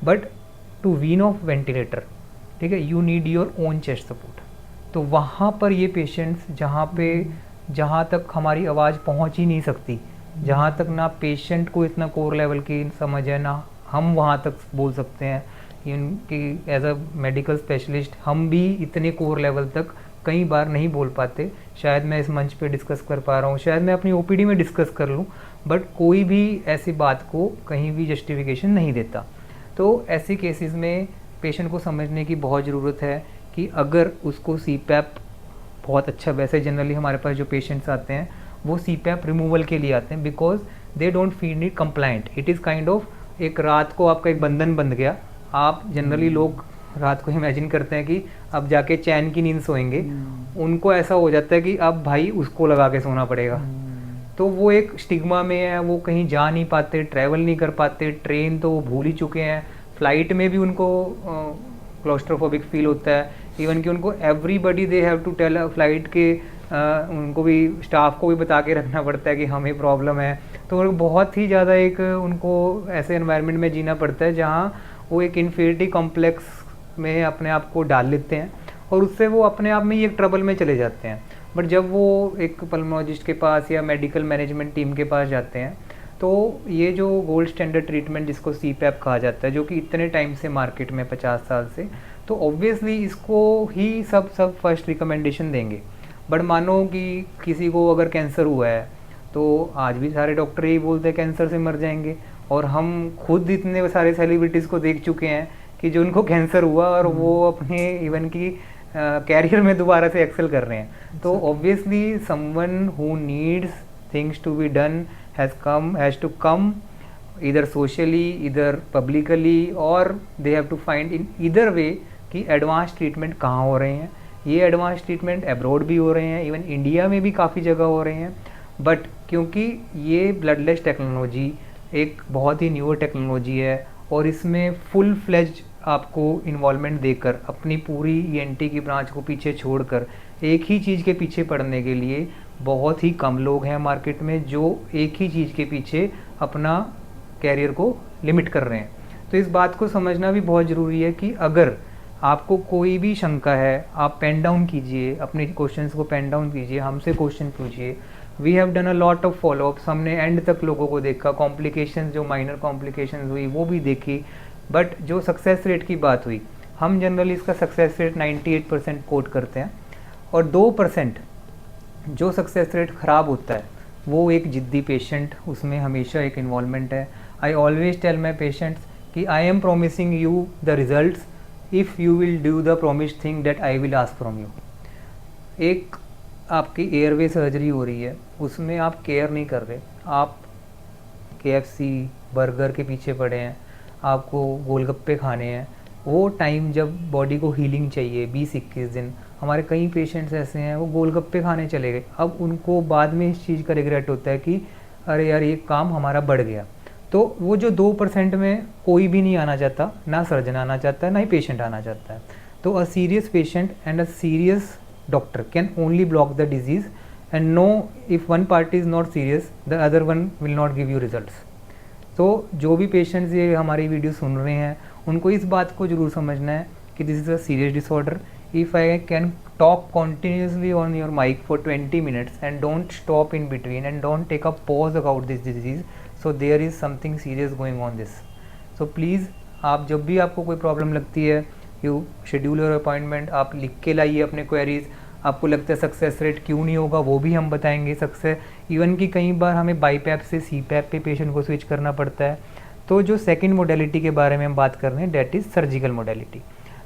But to wean off ventilator, ठीक है, you need your own chest support. तो वहाँ पर ये पेशेंट्स जहाँ तक हमारी आवाज़ पहुँच ही नहीं सकती, जहाँ तक ना पेशेंट को इतना कोर लेवल की समझ है, ना हम वहाँ तक बोल सकते हैं, कि एज अ मेडिकल स्पेशलिस्ट हम भी इतने कोर लेवल तक कई बार नहीं बोल पाते। शायद मैं इस मंच पे डिस्कस कर पा रहा हूँ, शायद मैं अपनी OPD में डिस्कस कर लूँ, बट कोई भी ऐसी बात को कहीं भी जस्टिफिकेशन नहीं देता। तो ऐसे केसेस में पेशेंट को समझने की बहुत ज़रूरत है कि अगर उसको CPAP बहुत अच्छा, वैसे जनरली हमारे पास जो पेशेंट्स आते हैं वो CPAP रिमूवल के लिए आते हैं, because they don't feel it complaint. It is kind of एक रात को आपका एक बंधन बंध गया। आप जनरली लोग रात को इमेजिन करते हैं कि अब जाके चैन की नींद सोएंगे, उनको ऐसा हो जाता है कि अब भाई उसको लगा के सोना पड़ेगा। तो वो एक स्टिग्मा में है, वो कहीं जा नहीं पाते, ट्रैवल नहीं कर पाते, ट्रेन तो वो भूल ही चुके हैं, फ्लाइट में भी उनको क्लॉस्ट्रोफोबिक फील होता है, इवन कि उनको everybody they have to tell flight के उनको भी, स्टाफ को भी बता के रखना पड़ता है कि हमें प्रॉब्लम है। तो बहुत ही ज़्यादा एक उनको ऐसे एनवायरनमेंट में जीना पड़ता है जहाँ वो एक इन्फीरिटी कॉम्प्लेक्स में अपने आप को डाल लेते हैं और उससे वो अपने आप में ही एक ट्रबल में चले जाते हैं। बट जब वो एक पल्मोलॉजिस्ट के पास या मेडिकल मैनेजमेंट टीम के पास जाते हैं तो ये जो गोल्ड स्टैंडर्ड ट्रीटमेंट जिसको CPAP कहा जाता है, जो कि इतने टाइम से मार्केट में 50 साल से, तो ऑब्वियसली इसको ही सब फर्स्ट रिकमेंडेशन देंगे। बट मानो कि किसी को अगर कैंसर हुआ है तो आज भी सारे डॉक्टर यही बोलते हैं कैंसर से मर जाएंगे, और हम खुद इतने सारे सेलिब्रिटीज़ को देख चुके हैं कि जो उनको कैंसर हुआ और वो अपने इवन की कैरियर में दोबारा से एक्सेल कर रहे हैं। तो obviously someone who needs things to be done has to come either socially, either publicly, or they have to find in either way कि एडवांस ट्रीटमेंट कहाँ हो रहे हैं। ये एडवांस ट्रीटमेंट एब्रॉड भी हो रहे हैं, इवन इंडिया में भी काफ़ी जगह हो रहे हैं, बट क्योंकि ये ब्लडलेस टेक्नोलॉजी एक बहुत ही न्यूअर टेक्नोलॉजी है और इसमें फुल फ्लेज्ड आपको इन्वॉल्वमेंट देकर अपनी पूरी ENT की ब्रांच को पीछे छोड़कर एक ही चीज़ के पीछे पड़ने के लिए बहुत ही कम लोग हैं मार्केट में जो एक ही चीज़ के पीछे अपना कैरियर को लिमिट कर रहे हैं। तो इस बात को समझना भी बहुत ज़रूरी है कि अगर आपको कोई भी शंका है, आप पेन डाउन कीजिए, अपने क्वेश्चंस को पेन डाउन कीजिए, हमसे क्वेश्चन पूछिए। We have done a lot of follow ups, हमने एंड तक लोगों को देखा, कॉम्प्लिकेशंस जो माइनर कॉम्प्लिकेशंस हुई वो भी देखी, बट जो सक्सेस रेट की बात हुई, हम जनरली इसका सक्सेस रेट 98% कोट करते हैं, और 2% जो सक्सेस रेट ख़राब होता है वो एक जिद्दी पेशेंट, उसमें हमेशा एक इन्वॉल्वमेंट है। I always tell my patients कि I am promising you the results if you will do the promised thing that I will ask from you. एक आपकी एयरवे सर्जरी हो रही है, उसमें आप केयर नहीं कर रहे, आप KFC बर्गर के पीछे पड़े हैं, आपको गोलगप्पे खाने हैं। वो टाइम जब बॉडी को हीलिंग चाहिए 20-21 दिन, हमारे कई पेशेंट्स ऐसे हैं वो गोलगप्पे खाने चले गए, अब उनको बाद में इस चीज़ का रिग्रेट होता है कि अरे यार ये काम हमारा बढ़ गया। तो वो जो 2% में कोई भी नहीं आना चाहता, ना सर्जन आना चाहता है, ना ही पेशेंट आना चाहता है। तो a serious patient and a serious doctor can only block the disease and know if one party is not serious the other one will not give you results. तो जो भी पेशेंट्स ये हमारी वीडियो सुन रहे हैं उनको इस बात को ज़रूर समझना है कि this is a serious disorder. If I can talk continuously on your mic for 20 minutes and don't stop in between and don't take a pause about this disease, so there is something serious going on this. So please, आप जब भी आपको कोई प्रॉब्लम लगती है, यू शेड्यूल योर अपॉइंटमेंट, आप लिख के लाइए अपने क्वेरीज। आपको लगता है सक्सेस रेट क्यों नहीं होगा, वो भी हम बताएंगे। सक्सेस इवन कि कई बार हमें बाईपैप से CPAP पे पेशेंट को स्विच करना पड़ता है। तो जो सेकेंड मोडेलिटी के बारे में हम बात कर रहे हैं, डेट इज़ सर्जिकल मोडेलिटी।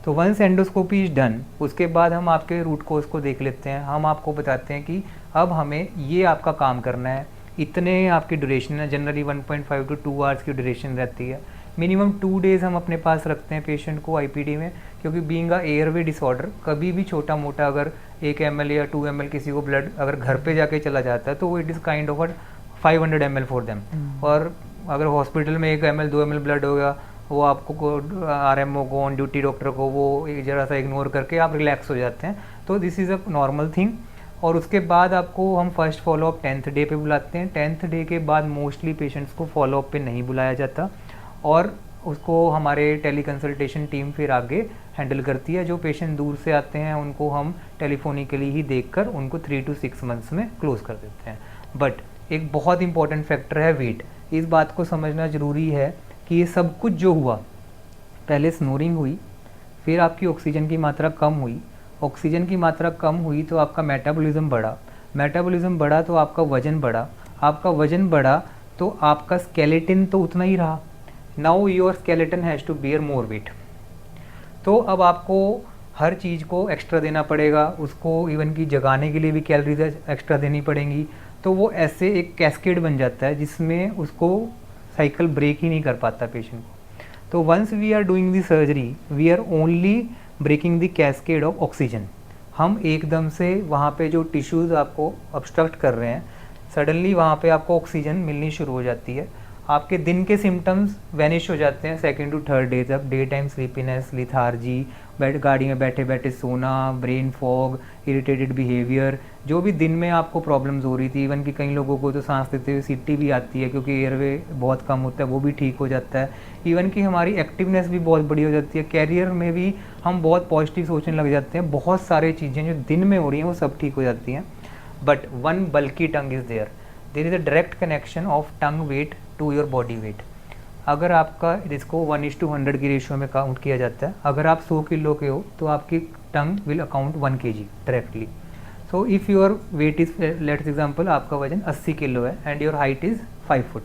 तो वंस एंडोस्कोपी इज डन, उसके बाद हम आपके रूट कोज को देख लेते हैं। हम आपको बताते हैं कि अब हमें ये आपका काम करना है, इतने आपकी ड्यूरेशन है, जनरली 1.5 to 2 आवर्स की ड्यूरेशन रहती है। मिनिमम 2 डेज़ हम अपने पास रखते हैं पेशेंट को IPD में, क्योंकि बीइंग अ एयरवे डिसऑर्डर कभी भी छोटा मोटा अगर 1 ml या 2 ml किसी को ब्लड अगर घर पे जाके चला जाता है तो वो it is kind of 500 ml for them. और अगर हॉस्पिटल में 1 ml 2 ml ब्लड होगा, वो आपको RMO को, ऑन ड्यूटी डॉक्टर को वो ज़रा सा इग्नोर करके आप रिलैक्स हो जाते हैं। तो this is a normal thing. और उसके बाद आपको हम फर्स्ट फॉलोअप 10th डे पे बुलाते हैं। 10th डे के बाद मोस्टली पेशेंट्स को फॉलोअप पे नहीं बुलाया जाता और उसको हमारे टेली कंसल्टेशन टीम फिर आगे हैंडल करती है। जो पेशेंट दूर से आते हैं उनको हम टेलीफोनिकली ही देखकर उनको 3 to 6 मंथ्स में क्लोज कर देते हैं। बट एक बहुत इंपॉर्टेंट फैक्टर है वेट। इस बात को समझना ज़रूरी है कि ये सब कुछ जो हुआ, पहले स्नोरिंग हुई, फिर आपकी ऑक्सीजन की मात्रा कम हुई, ऑक्सीजन की मात्रा कम हुई तो आपका मेटाबॉलिज्म बढ़ा, मेटाबॉलिज्म बढ़ा तो आपका वज़न बढ़ा, आपका वज़न बढ़ा तो आपका स्केलेटन तो उतना ही रहा। Now your skeleton has to bear more weight. तो अब आपको हर चीज़ को एक्स्ट्रा देना पड़ेगा, उसको इवन की जगाने के लिए भी कैलोरीज एक्स्ट्रा देनी पड़ेंगी। तो वो ऐसे एक कैस्केड बन जाता है जिसमें उसको साइकिल ब्रेक ही नहीं कर पाता पेशेंट को। तो once we are doing the surgery we are only breaking the cascade of oxygen. हम एकदम से वहाँ पे जो टिश्यूज़ आपको ऑब्स्ट्रक्ट कर रहे हैं, सडनली वहाँ पे आपको ऑक्सीजन मिलनी शुरू हो जाती है। आपके दिन के सिम्टम्स वैनिश हो जाते हैं 2nd to 3rd डे तक। डे टाइम स्लीपीनेस, लिथार्जी, गाड़ी में बैठे बैठे सोना, ब्रेन फॉग, इरिटेटेड बिहेवियर, जो भी दिन में आपको प्रॉब्लम्स हो रही थी। इवन कि कई लोगों को तो सांस लेते हुए सीटी भी आती है क्योंकि एयरवे बहुत कम होता है, वो भी ठीक हो जाता है। इवन कि हमारी एक्टिवनेस भी बहुत बड़ी हो जाती है, कैरियर में भी हम बहुत पॉजिटिव सोचने लग जाते हैं। बहुत सारी चीज़ें जो दिन में हो रही हैं वो सब ठीक हो जाती हैं। But one bulky tongue is there is a direct connection of tongue weight to your body weight. अगर आपका इसको 1:100 की रेशियो में काउंट किया जाता है, अगर आप 100 किलो के हो तो आपकी टंग विल अकाउंट 1 kg डायरेक्टली। तो if your weight is, let's example आपका वजन 80 किलो है and your height is 5 foot,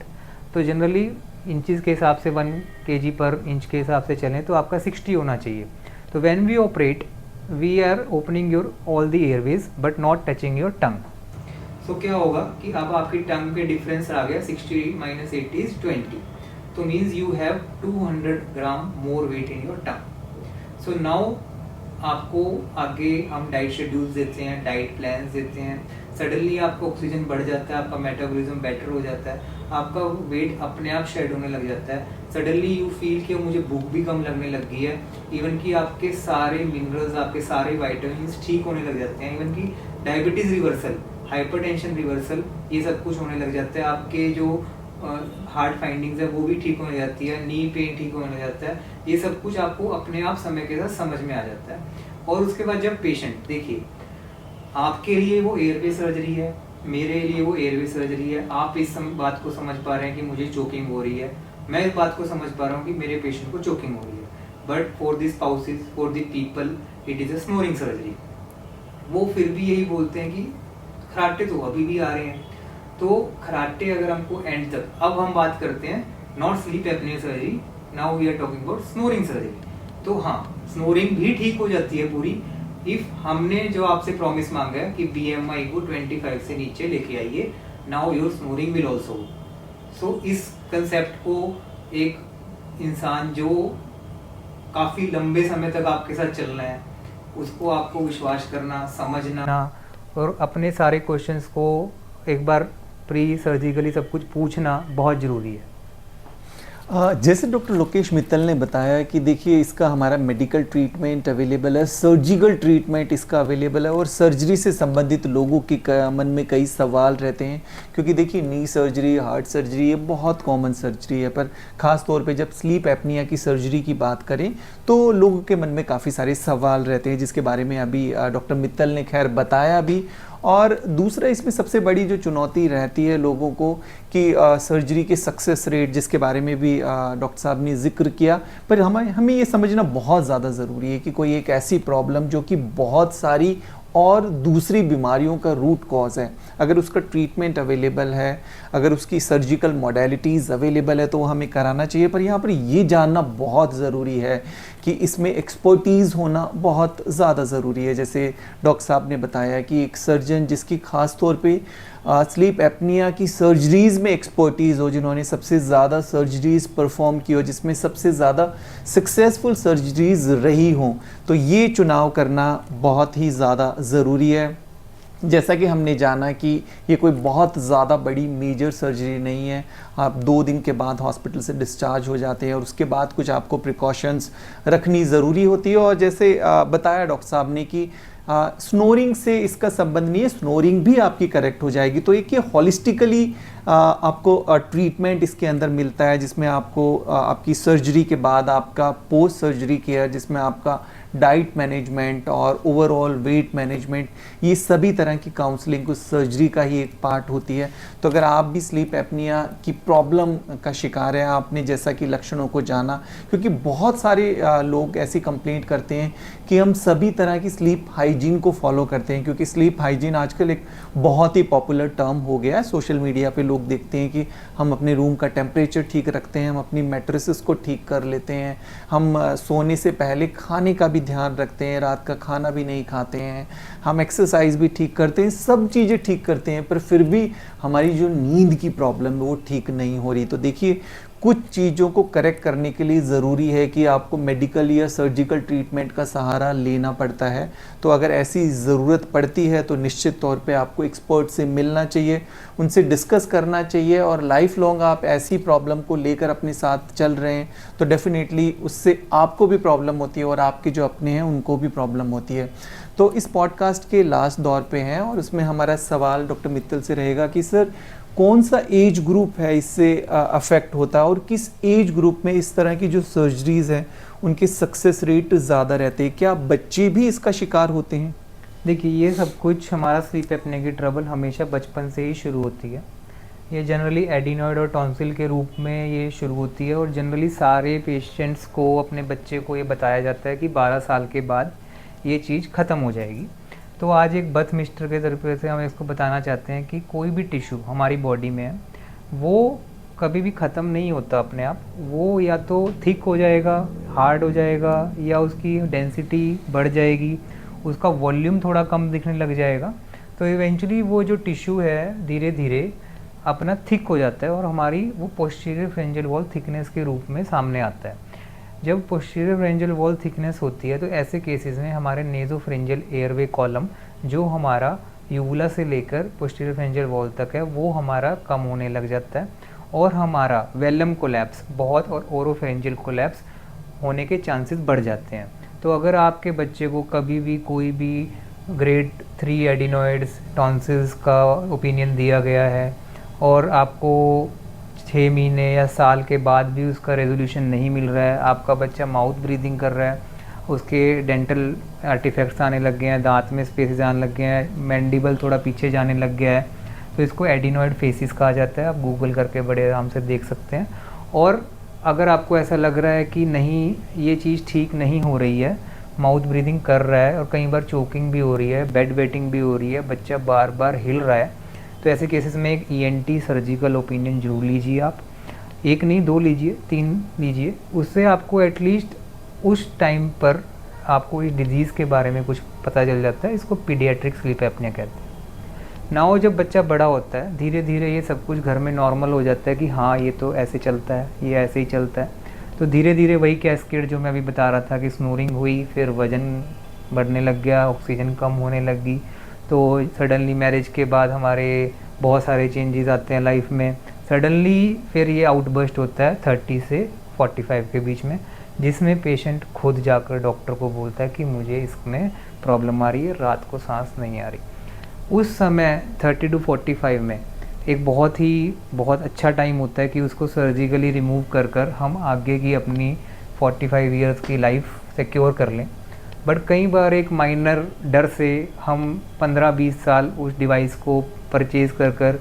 तो जनरली इंचज़ के हिसाब से 1 kg पर इंच के हिसाब से चलें तो आपका 60 होना चाहिए। तो when we operate we are opening your all the airways but not touching your tongue. So क्या होगा कि अब आपकी टंग पे डिफरेंस आ गया, 60 माइनस 80 इज 20, तो means you have 200 gram more weight in your tongue. So now आपको आगे हम डाइट शेड्यूल्स देते हैं, डाइट प्लान्स देते हैं, सडनली आपका ऑक्सीजन बढ़ जाता है, आपका मेटाबॉलिज्म बेटर हो जाता है, आपका वेट अपने आप शेड होने लग जाता है, सडनली यू फील कि मुझे भूख भी कम लगने लग गई है, इवन कि आपके सारे मिनरल्स, आपके सारे वाइटामिन्स ठीक होने लग जाते हैं, इवन कि डायबिटीज रिवर्सल, हाइपरटेंशन रिवर्सल, ये सब कुछ होने लग जाता है, आपके जो हार्ट फाइंडिंग्स है वो भी ठीक होने जाती है, नी पेन ठीक होने लग जाता है, ये सब कुछ आपको अपने आप समय के साथ समझ में आ जाता है। और उसके बाद जब पेशेंट, देखिए आपके लिए वो एयरवे सर्जरी है, मेरे लिए वो एयरवे सर्जरी है, आप इस बात को समझ पा रहे हैं कि मुझे चोकिंग हो रही है, मैं इस बात को समझ पा रहा हूँ कि मेरे पेशेंट को चोकिंग हो रही है, but for the spouses, for the people it is a snoring surgery. वो फिर भी यही बोलते हैं कि खराटे तो अभी भी आ रहे हैं, तो खराटे अगर हमको एंड तक, अब हम बात करते हैं not sleep apnoea surgery, now we are talking about snoring surgery. तो हाँ, स्नोरिंग भी ठीक हो जाती है पूरी, इफ हमने जो आपसे प्रॉमिस मांगा है कि BMI को 25 से नीचे लेके आइए, now your snoring will also. So इस कंसेप्ट को एक इंसान जो काफी लंबे समय तक आपके साथ चलना है, उसको आपको विश्वास करना, समझना और अपने सारे क्वेश्चंस को एक बार प्री सर्जिकली सब कुछ पूछना बहुत ज़रूरी है। जैसे डॉक्टर लोकेश मित्तल ने बताया कि देखिए इसका हमारा मेडिकल ट्रीटमेंट अवेलेबल है, सर्जिकल ट्रीटमेंट इसका अवेलेबल है, और सर्जरी से संबंधित लोगों के मन में कई सवाल रहते हैं, क्योंकि देखिए नी सर्जरी, हार्ट सर्जरी ये बहुत कॉमन सर्जरी है, पर ख़ास तौर पे जब स्लीप एपनिया की सर्जरी की बात करें तो लोगों के मन में काफ़ी सारे सवाल रहते हैं, जिसके बारे में अभी डॉक्टर मित्तल ने खैर बताया भी। और दूसरा इसमें सबसे बड़ी जो चुनौती रहती है लोगों को कि सर्जरी के सक्सेस रेट, जिसके बारे में भी डॉक्टर साहब ने जिक्र किया, पर हमें ये समझना बहुत ज़्यादा ज़रूरी है कि कोई एक ऐसी प्रॉब्लम जो कि बहुत सारी और दूसरी बीमारियों का रूट कॉज है, अगर उसका ट्रीटमेंट अवेलेबल है, अगर उसकी सर्जिकल मॉडलिटीज़ अवेलेबल है तो वो हमें कराना चाहिए। पर यहाँ पर ये जानना बहुत ज़रूरी है कि इसमें एक्सपर्टीज़ होना बहुत ज़्यादा ज़रूरी है। जैसे डॉक्टर साहब ने बताया कि एक सर्जन जिसकी ख़ास तौर पे स्लीप एपनिया की सर्जरीज़ में एक्सपर्टीज़ हो, जिन्होंने सबसे ज़्यादा सर्जरीज़ परफॉर्म की हो, जिसमें सबसे ज़्यादा सक्सेसफुल सर्जरीज़ रही हों, तो ये चुनाव करना बहुत ही ज़्यादा ज़रूरी है। जैसा कि हमने जाना कि ये कोई बहुत ज़्यादा बड़ी मेजर सर्जरी नहीं है, आप 2 दिन के बाद हॉस्पिटल से डिस्चार्ज हो जाते हैं और उसके बाद कुछ आपको प्रिकॉशंस रखनी ज़रूरी होती है। और जैसे बताया डॉक्टर साहब ने कि स्नोरिंग से इसका संबंध नहीं है, स्नोरिंग भी आपकी करेक्ट हो जाएगी। तो एक ये हॉलिस्टिकली आपको ट्रीटमेंट इसके अंदर मिलता है, जिसमें आपको आपकी सर्जरी के बाद आपका पोस्ट सर्जरी केयर, जिसमें आपका डाइट मैनेजमेंट और ओवरऑल वेट मैनेजमेंट, ये सभी तरह की काउंसलिंग उस सर्जरी का ही एक पार्ट होती है। तो अगर आप भी स्लीप एपनिया की प्रॉब्लम का शिकार है, आपने जैसा कि लक्षणों को जाना, क्योंकि बहुत सारे लोग ऐसी कंप्लेंट करते हैं कि हम सभी तरह की स्लीप हाइजीन को फॉलो करते हैं, क्योंकि स्लीप हाइजीन आजकल एक बहुत ही पॉपुलर टर्म हो गया है। सोशल मीडिया पे लोग देखते हैं कि हम अपने रूम का टेम्परेचर ठीक रखते हैं, हम अपनी मैट्रेसेस को ठीक कर लेते हैं, हम सोने से पहले खाने का भी ध्यान रखते हैं, रात का खाना भी नहीं खाते हैं, हम एक्सरसाइज भी ठीक करते हैं, सब चीज़ें ठीक करते हैं, पर फिर भी हमारी जो नींद की प्रॉब्लम है वो ठीक नहीं हो रही। तो देखिए कुछ चीज़ों को करेक्ट करने के लिए ज़रूरी है कि आपको मेडिकल या सर्जिकल ट्रीटमेंट का सहारा लेना पड़ता है। तो अगर ऐसी ज़रूरत पड़ती है तो निश्चित तौर पे आपको एक्सपर्ट से मिलना चाहिए, उनसे डिस्कस करना चाहिए। और लाइफ लॉन्ग आप ऐसी प्रॉब्लम को लेकर अपने साथ चल रहे हैं तो डेफिनेटली उससे आपको भी प्रॉब्लम होती है और आपके जो अपने हैं उनको भी प्रॉब्लम होती है। तो इस पॉडकास्ट के लास्ट दौर पे हैं और उसमें हमारा सवाल डॉक्टर मित्तल से रहेगा कि सर कौन सा एज ग्रुप है इससे अफेक्ट होता है और किस एज ग्रुप में इस तरह की जो सर्जरीज़ हैं उनके सक्सेस रेट ज़्यादा रहते हैं, क्या बच्चे भी इसका शिकार होते हैं? देखिए ये सब कुछ हमारा स्लीप एपनिया की ट्रबल हमेशा बचपन से ही शुरू होती है। ये जनरली एडिनॉइड और टॉन्सिल के रूप में ये शुरू होती है और जनरली सारे पेशेंट्स को, अपने बच्चे को ये बताया जाता है कि 12 साल के बाद ये चीज़ ख़त्म हो जाएगी। तो आज एक बथ मिस्टर के तरीके से हम इसको बताना चाहते हैं कि कोई भी टिश्यू हमारी बॉडी में है वो कभी भी ख़त्म नहीं होता अपने आप, वो या तो थिक हो जाएगा, हार्ड हो जाएगा, या उसकी डेंसिटी बढ़ जाएगी, उसका वॉल्यूम थोड़ा कम दिखने लग जाएगा। तो इवेंचुअली वो जो टिश्यू है धीरे धीरे अपना थिक हो जाता है और हमारी वो पोस्टीरियर फ्रेंजियल वॉल थिकनेस के रूप में सामने आता है। जब पोस्टीरियर फ्रेंजियल वॉल थिकनेस होती है तो ऐसे केसेस में हमारे नेज़ोफ्रेंजियल एयरवे कॉलम जो हमारा यूवुला से लेकर पोस्टीरियर फ्रेंजियल वॉल तक है वो हमारा कम होने लग जाता है और हमारा वेलम कोलैप्स बहुत और ओरोफ्रेंजियल कोलैप्स होने के चांसेस बढ़ जाते हैं। तो अगर आपके बच्चे को कभी भी कोई भी ग्रेड 3 एडिनोइड्स टॉन्सिल्स का ओपिनियन दिया गया है और आपको 6 महीने या साल के बाद भी उसका रेजोल्यूशन नहीं मिल रहा है, आपका बच्चा माउथ ब्रीदिंग कर रहा है, उसके डेंटल आर्टिफैक्ट्स आने लग गए हैं, दांत में स्पेसेस आने लग गए हैं, मैंडिबल थोड़ा पीछे जाने लग गया है, तो इसको एडिनोइड फेसिस कहा जाता है। आप गूगल करके बड़े आराम से देख सकते हैं। और अगर आपको ऐसा लग रहा है कि नहीं ये चीज़ ठीक नहीं हो रही है, माउथ ब्रीदिंग कर रहा है और कई बार चोकिंग भी हो रही है, बेड वेटिंग भी हो रही है, बच्चा बार बार हिल रहा है, तो ऐसे केसेस में एक ईएनटी सर्जिकल ओपिनियन जरूर लीजिए। आप एक नहीं 2 लीजिए, 3 लीजिए, उससे आपको एटलीस्ट उस टाइम पर आपको इस डिजीज़ के बारे में कुछ पता चल जाता है। इसको पीडियाट्रिक स्लीप एपनिया कहते हैं। नाउ जब बच्चा बड़ा होता है धीरे धीरे ये सब कुछ घर में नॉर्मल हो जाता है कि हाँ ये तो ऐसे चलता है, ये ऐसे ही चलता है। तो धीरे धीरे वही कैस्केड जो मैं अभी बता रहा था कि स्नोरिंग हुई, फिर वज़न बढ़ने लग गया, ऑक्सीजन कम होने लगी, तो सडनली मैरिज के बाद हमारे बहुत सारे चेंजेस आते हैं लाइफ में। सडनली फिर ये आउटबर्स्ट होता है 30 से 45 के बीच में, जिसमें पेशेंट खुद जाकर डॉक्टर को बोलता है कि मुझे इसमें प्रॉब्लम आ रही है, रात को सांस नहीं आ रही। उस समय 30 to 45 में एक बहुत अच्छा टाइम होता है कि उसको सर्जिकली रिमूव कर कर हम आगे की अपनी 45 इयर्स की लाइफ सिक्योर कर लें। बट कई बार एक माइनर डर से हम 15-20 साल उस डिवाइस को परचेज़ कर कर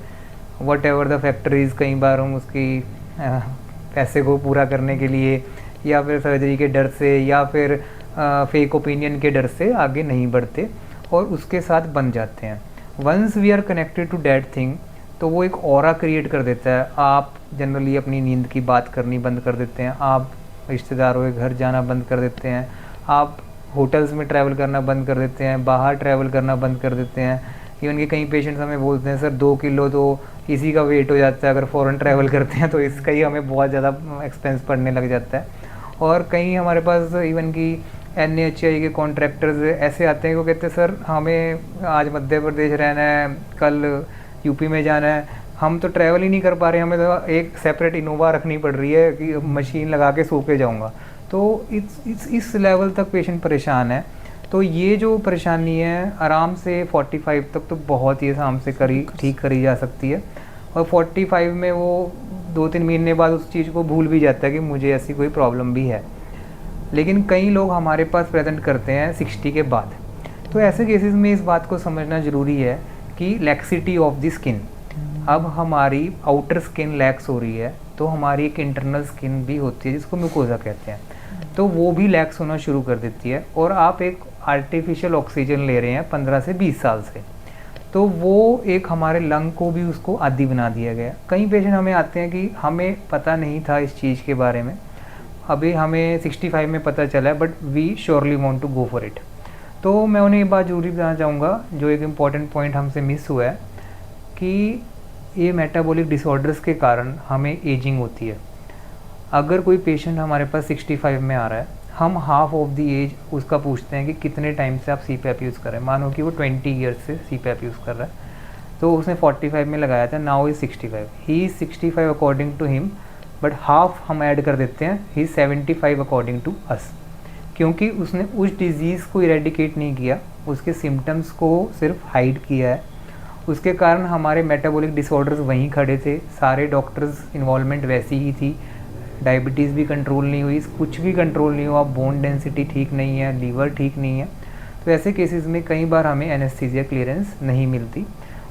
वट एवर द फैक्टरीज, कई बार हम उसकी पैसे को पूरा करने के लिए या फिर सर्जरी के डर से या फिर फेक ओपिनियन के डर से आगे नहीं बढ़ते और उसके साथ बन जाते हैं। Once we are connected to that thing तो वो एक ऑरा क्रिएट कर देता है। आप जनरली अपनी नींद की बात करनी बंद कर देते हैं, आप रिश्तेदारों के घर जाना बंद कर देते हैं, आप होटल्स में ट्रैवल करना बंद कर देते हैं, बाहर ट्रैवल करना बंद कर देते हैं। इवन कि कई पेशेंट्स हमें बोलते हैं सर 2 किलो तो इसी का वेट हो जाता है अगर फ़ॉरेन ट्रैवल करते हैं तो इसका ही हमें बहुत ज़्यादा एक्सपेंस पड़ने लग जाता है। और कई हमारे पास इवन कि NHI के कॉन्ट्रैक्टर्स ऐसे आते हैं वो कहते हैं सर हमें आज मध्य प्रदेश रहना है, कल यूपी में जाना है, हम तो ट्रैवल ही नहीं कर पा रहे, हमें तो एक सेपरेट इनोवा रखनी पड़ रही है कि मशीन लगा के सो के जाऊँगा। तो इस लेवल तक पेशेंट परेशान है। तो ये जो परेशानी है आराम से 45 तक तो बहुत ही आराम से ठीक करी जा सकती है और 45 में वो 2-3 महीने बाद उस चीज़ को भूल भी जाता है कि मुझे ऐसी कोई प्रॉब्लम भी है। लेकिन कई लोग हमारे पास प्रेजेंट करते हैं 60 के बाद। तो ऐसे केसेस में इस बात को समझना ज़रूरी है कि लैक्सिटी ऑफ द स्किन, अब हमारी आउटर स्किन लैक्स हो रही है तो हमारी एक इंटरनल स्किन भी होती है जिसको म्यूकोजा कहते हैं, तो वो भी लैक्स होना शुरू कर देती है। और आप एक आर्टिफिशियल ऑक्सीजन ले रहे हैं 15 से 20 साल से, तो वो एक हमारे लंग को भी उसको आदी बना दिया गया। कई पेशेंट हमें आते हैं कि हमें पता नहीं था इस चीज़ के बारे में, अभी हमें 65 में पता चला है, but we surely want to go for it. तो मैं उन्हें ये बात जरूरी बताना चाहूँगा, जो एक इम्पॉर्टेंट पॉइंट हमसे मिस हुआ है कि ये मेटाबॉलिक डिसऑर्डर्स के कारण हमें एजिंग होती है। अगर कोई पेशेंट हमारे पास 65 में आ रहा है, हम हाफ ऑफ द एज उसका पूछते हैं कि कितने टाइम से आप CPAP यूज़ कर रहे हैं। मानो कि वो 20 ईयर्स से CPAP यूज़ कर रहा है, तो उसने 45 में लगाया था, now is 65, he is 65 according to him, but half हम ऐड कर देते हैं, he is 75 according to us, क्योंकि उसने उस डिज़ीज़ को इरेडिकेट नहीं किया, उसके सिम्टम्स को सिर्फ हाइड किया है। उसके कारण हमारे मेटाबॉलिक डिसऑर्डर्स वहीं खड़े थे, सारे डॉक्टर्स इन्वॉल्वमेंट वैसी ही थी, डायबिटीज़ भी कंट्रोल नहीं हुई, कुछ भी कंट्रोल नहीं हुआ, बोन डेंसिटी ठीक नहीं है, लीवर ठीक नहीं है। तो ऐसे केसेस में कई बार हमें एनेस्थीसिया क्लियरेंस नहीं मिलती,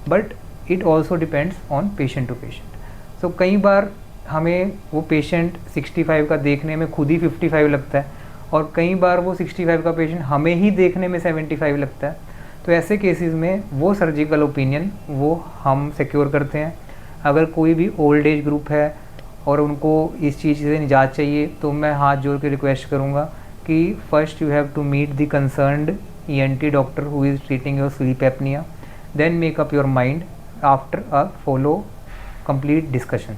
but it also depends on patient to patient. So कई बार हमें वो पेशेंट 65 का देखने में खुद ही 55 लगता है और कई बार वो 65 का पेशेंट हमें ही देखने में 75 लगता है। तो ऐसे केसेस में वो सर्जिकल ओपिनियन वो हम सिक्योर करते हैं। अगर कोई भी ओल्ड एज ग्रुप है और उनको इस चीज़ से निजात चाहिए, तो मैं हाथ जोड़ के रिक्वेस्ट करूँगा कि first you have to meet the concerned ENT doctor who is treating your sleep apnoea, then make up your mind after a follow complete discussion.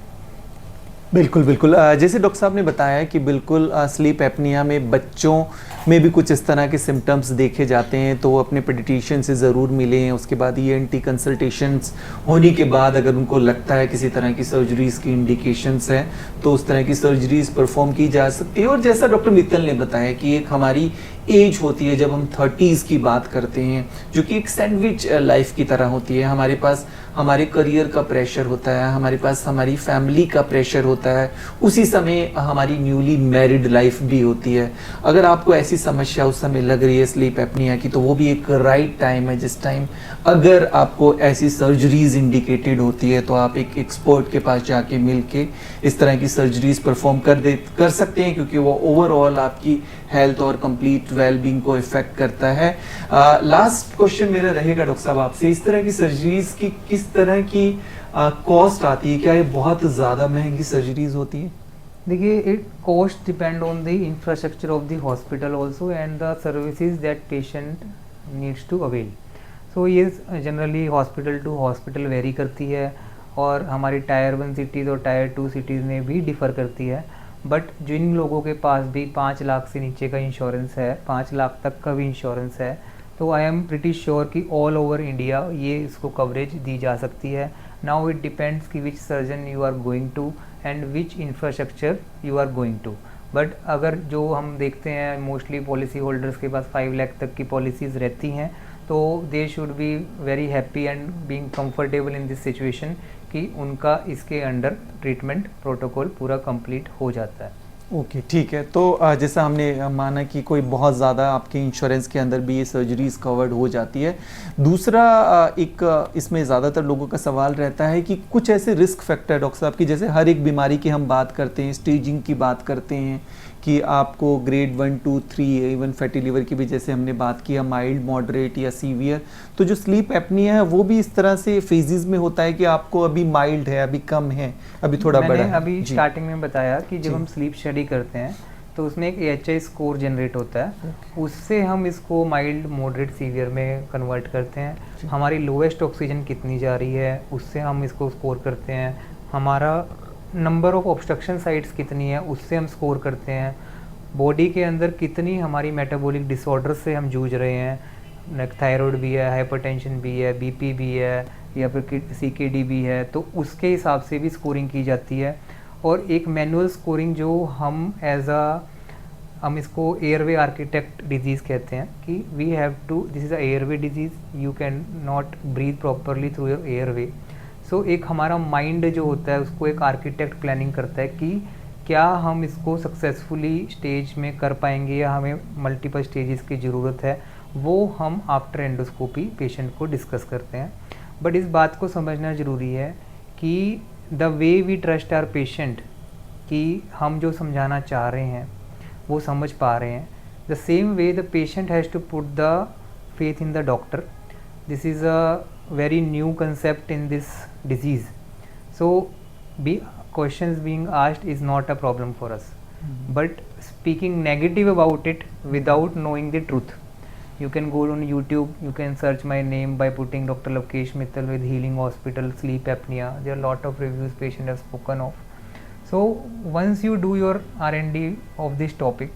बिल्कुल बिल्कुल, जैसे डॉक्टर साहब ने बताया कि बिल्कुल स्लीप एपनिया में बच्चों में भी कुछ इस तरह के सिम्टम्स देखे जाते हैं, तो वो अपने पेडिट्रिशियन से ज़रूर मिलें। उसके बाद ENT कंसल्टेशंस होने के बाद अगर उनको लगता है किसी तरह की सर्जरीज़ की इंडिकेशंस हैं, तो उस तरह की सर्जरीज़ परफॉर्म की जा सकती है। और जैसा डॉक्टर मित्तल ने बताया कि एक हमारी एज होती है जब हम 30s की बात करते हैं, जो कि एक सैंडविच लाइफ की तरह होती है। हमारे पास हमारे करियर का प्रेशर होता है, हमारे पास हमारी फैमिली का प्रेशर होता है, उसी समय हमारी न्यूली मैरिड लाइफ भी होती है। अगर आपको ऐसी समस्या उस समय लग रही है स्लीप एपनिया की, तो वो भी एक राइट टाइम है जिस टाइम अगर आपको ऐसी सर्जरीज इंडिकेटेड होती है, तो आप एक एक्सपर्ट के पास जाके मिल के इस तरह की सर्जरीज परफॉर्म कर सकते हैं, क्योंकि वो ओवरऑल आपकी हेल्थ और कंप्लीट वेलबींग को इफेक्ट करता है। लास्ट क्वेश्चन मेरा रहेगा डॉक्टर साहब आपसे, इस तरह की सर्जरीज की किस तरह की कॉस्ट आती है? क्या ये बहुत ज़्यादा महंगी सर्जरीज होती है? देखिए, it cost depend on the infrastructure of the hospital also and the services that patient needs to avail. So ये generally hospital to hospital vary करती है, और हमारी टायर 1 सिटीज़ और टायर 2 सिटीज़ में भी डिफ़र करती है। बट जिन लोगों के पास भी 5 लाख से नीचे का इंश्योरेंस है, 5 लाख तक का भी इंश्योरेंस है, तो आई एम प्रिटी श्योर कि ऑल ओवर इंडिया ये इसको कवरेज दी जा सकती है। नाउ इट डिपेंड्स कि which surgeon you are going to and which infrastructure you are going to. But अगर जो हम देखते हैं मोस्टली पॉलिसी होल्डर्स के पास 5 लाख तक की पॉलिसीज़ रहती हैं, तो they should be very happy and being comfortable in this situation कि उनका इसके अंडर ट्रीटमेंट प्रोटोकॉल पूरा कंप्लीट हो जाता है। ओके, ठीक है। तो जैसा हमने माना कि कोई बहुत ज़्यादा आपके इंश्योरेंस के अंदर भी ये सर्जरीज कवर्ड हो जाती है। दूसरा एक इसमें ज़्यादातर लोगों का सवाल रहता है कि कुछ ऐसे रिस्क फैक्टर डॉक्टर साहब की, जैसे हर एक बीमारी की हम बात करते हैं, स्टेजिंग की बात करते हैं कि आपको ग्रेड 1, 2, 3, इवन फैटी लिवर की भी जैसे हमने बात की, माइल्ड, मॉडरेट या सीवियर। तो जो स्लीप एपनिया है वो भी इस तरह से फेजेस में होता है कि आपको अभी माइल्ड है, अभी कम है, अभी थोड़ा बड़ा है। मैंने अभी स्टार्टिंग में बताया कि जब हम स्लीप स्टडी करते हैं तो उसमें एक AHI स्कोर जनरेट होता है, उससे हम इसको माइल्ड, मॉडरेट, सीवियर में कन्वर्ट करते हैं। हमारी लोएस्ट ऑक्सीजन कितनी जा रही है उससे हम इसको स्कोर करते हैं। हमारा नंबर ऑफ ऑब्स्ट्रक्शन साइट्स कितनी है उससे हम स्कोर करते हैं। बॉडी के अंदर कितनी हमारी मेटाबॉलिक डिसऑर्डर से हम जूझ रहे हैं, थायराइड भी है, हाइपरटेंशन भी है, BP भी है, या फिर CKD भी है, तो उसके हिसाब से भी स्कोरिंग की जाती है। और एक मैनुअल स्कोरिंग जो हम इसको एयरवे आर्किटेक्ट डिजीज़ कहते हैं कि we have to, this is a airway disease, you can not breathe properly through your airway. So एक हमारा माइंड जो होता है उसको एक आर्किटेक्ट प्लानिंग करता है कि क्या हम इसको सक्सेसफुली स्टेज में कर पाएंगे या हमें मल्टीपल स्टेजेस की ज़रूरत है, वो हम आफ्टर एंडोस्कोपी पेशेंट को डिस्कस करते हैं। बट इस बात को समझना ज़रूरी है कि the way we trust our patient, कि हम जो समझाना चाह रहे हैं वो समझ पा रहे हैं, the same way the patient has to put the faith in the doctor. This is a very new concept in this disease, so questions being asked is not a problem for us. But speaking negative about it without knowing the truth, you can go on YouTube, you can search my name by putting Dr. Lavkesh Mittal with Healing Hospital sleep apnea. There are a lot of reviews patients have spoken of. So once you do your R&D of this topic,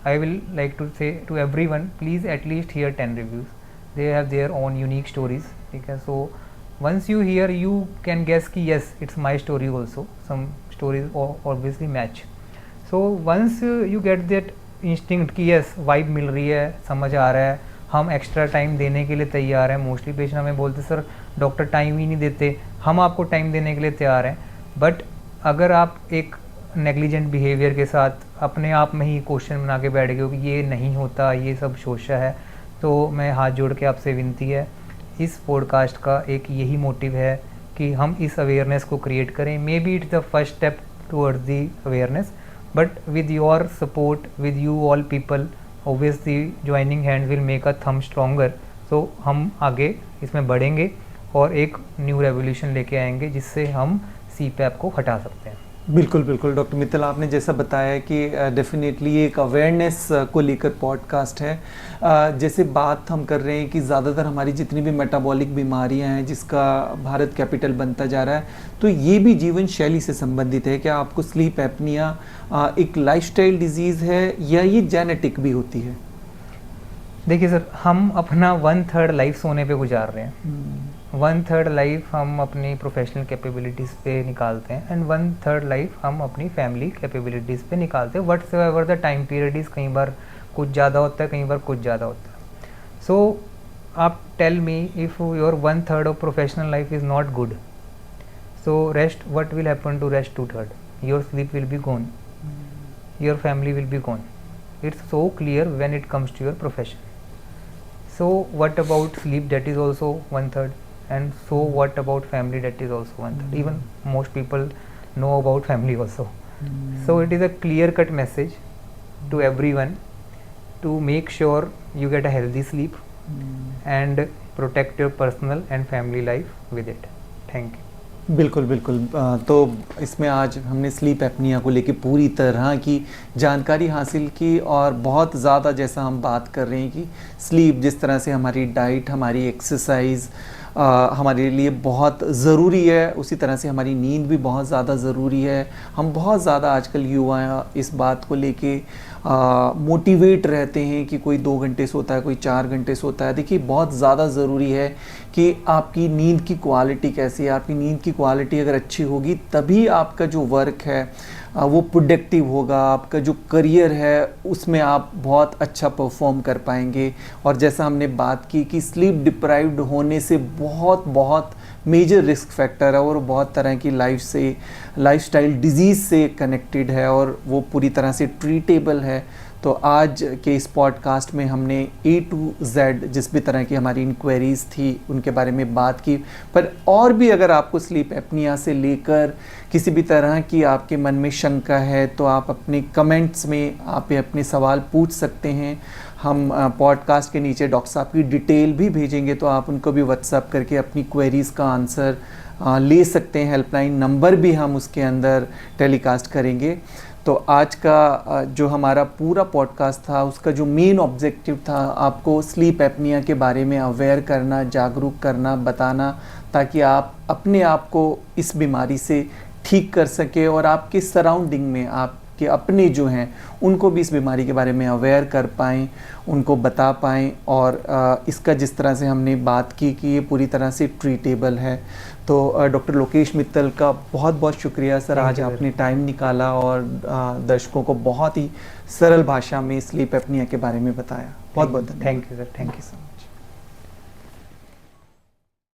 I will like to say to everyone, please at least hear 10 reviews. They have their own unique stories. Okay, so once you hear, you can guess कि yes, it's my story also. Some stories obviously match. So once you get that instinct कि yes, vibe मिल रही है, समझ आ रहा है, हम एक्स्ट्रा टाइम देने के लिए तैयार हैं। मोस्टली पेशेंट हमें बोलते सर डॉक्टर टाइम ही नहीं देते, हम आपको टाइम देने के लिए तैयार हैं। बट अगर आप एक नेग्लिजेंट बिहेवियर के साथ अपने आप में ही क्वेश्चन बना के बैठ गए हो कि ये नहीं होता, ये सब शोशा है, तो मैं हाथ जोड़ के आपसे विनती है, इस पॉडकास्ट का एक यही मोटिव है कि हम इस अवेयरनेस को क्रिएट करें। May be it's the first step towards the awareness, but with your support, with you all people, obviously joining hands will make a thumb stronger. तो हम आगे इसमें बढ़ेंगे और एक न्यू रेवोल्यूशन लेके आएंगे जिससे हम CPAP को हटा सकते हैं। बिल्कुल बिल्कुल डॉक्टर मित्तल, आपने जैसा बताया कि डेफिनेटली एक अवेयरनेस को लेकर पॉडकास्ट है। जैसे बात हम कर रहे हैं कि ज़्यादातर हमारी जितनी भी मेटाबॉलिक बीमारियां हैं जिसका भारत कैपिटल बनता जा रहा है, तो ये भी जीवन शैली से संबंधित है। क्या आपको स्लीप एपनिया एक लाइफस्टाइल डिजीज़ है या ये जेनेटिक भी होती है? देखिए सर, हम अपना 1/3 लाइफ सोने पे गुजार रहे हैं। 1/3 लाइफ हम अपनी प्रोफेशनल कैपेबिलिटीज़ पे निकालते हैं एंड 1/3 लाइफ हम अपनी फैमिली कैपेबिलिटीज़ पे निकालते हैं। What's ever the time period is, कई बार कुछ ज़्यादा होता है, कई बार कुछ ज़्यादा होता है। सो आप tell me, if your 1/3 of professional life is not good, so rest, what will happen to rest 2/3? Your sleep will be gone, your family will be gone. It's so clear when it comes to your profession. So what about sleep? That is also 1/3. And so what about family? That is also 1/3. Even most people know about family also. So it is a clear cut message to everyone to make sure you get a healthy sleep and protect your personal and family life with it. Thank you. बिल्कुल बिल्कुल। तो इसमें आज हमने स्लीप एपनिया को लेके पूरी तरह की जानकारी हासिल की और बहुत ज़्यादा, जैसा हम बात कर रहे हैं कि स्लीप जिस तरह से हमारी डाइट, हमारी एक्सरसाइज हमारे लिए बहुत ज़रूरी है, उसी तरह से हमारी नींद भी बहुत ज़्यादा ज़रूरी है। हम बहुत ज़्यादा आजकल युवा इस बात को लेके मोटिवेट रहते हैं कि कोई 2 घंटे सोता है, कोई 4 घंटे सोता है। देखिए, बहुत ज़्यादा ज़रूरी है कि आपकी नींद की क्वालिटी कैसी है। आपकी नींद की क्वालिटी अगर अच्छी होगी तभी आपका जो वर्क है वो प्रोडक्टिव होगा, आपका जो करियर है उसमें आप बहुत अच्छा परफॉर्म कर पाएंगे। और जैसा हमने बात की कि स्लीप डिप्राइव्ड होने से बहुत बहुत मेजर रिस्क फैक्टर है और बहुत तरह की लाइफस्टाइल डिजीज़ से कनेक्टेड है और वो पूरी तरह से ट्रीटेबल है। तो आज के इस पॉडकास्ट में हमने A to Z जिस भी तरह की हमारी इंक्वायरीज़ थी उनके बारे में बात की। पर और भी अगर आपको स्लीप एपनिया से लेकर किसी भी तरह की आपके मन में शंका है तो आप अपने कमेंट्स में आप अपने सवाल पूछ सकते हैं। हम पॉडकास्ट के नीचे डॉक्टर साहब की डिटेल भी भेजेंगे तो आप उनको भी व्हाट्सएप करके अपनी क्वेरीज़ का आंसर ले सकते हैं। हेल्पलाइन नंबर भी हम उसके अंदर टेलीकास्ट करेंगे। तो आज का जो हमारा पूरा पॉडकास्ट था उसका जो मेन ऑब्जेक्टिव था आपको स्लीप एपनिया के बारे में अवेयर करना, जागरूक करना, बताना, ताकि आप अपने आप को इस बीमारी से ठीक कर सके और आपके सराउंडिंग में आपके अपने जो हैं उनको भी इस बीमारी के बारे में अवेयर कर पाएँ, उनको बता पाएँ। और इसका जिस तरह से हमने बात की कि ये पूरी तरह से ट्रीटेबल है। तो डॉक्टर लोकेश मित्तल का बहुत बहुत शुक्रिया सर, आज आपने टाइम निकाला और दर्शकों को बहुत ही सरल भाषा में स्लीप एपनिया के बारे में बताया। बहुत बहुत धन्यवाद। Thank you sir, thank you sir.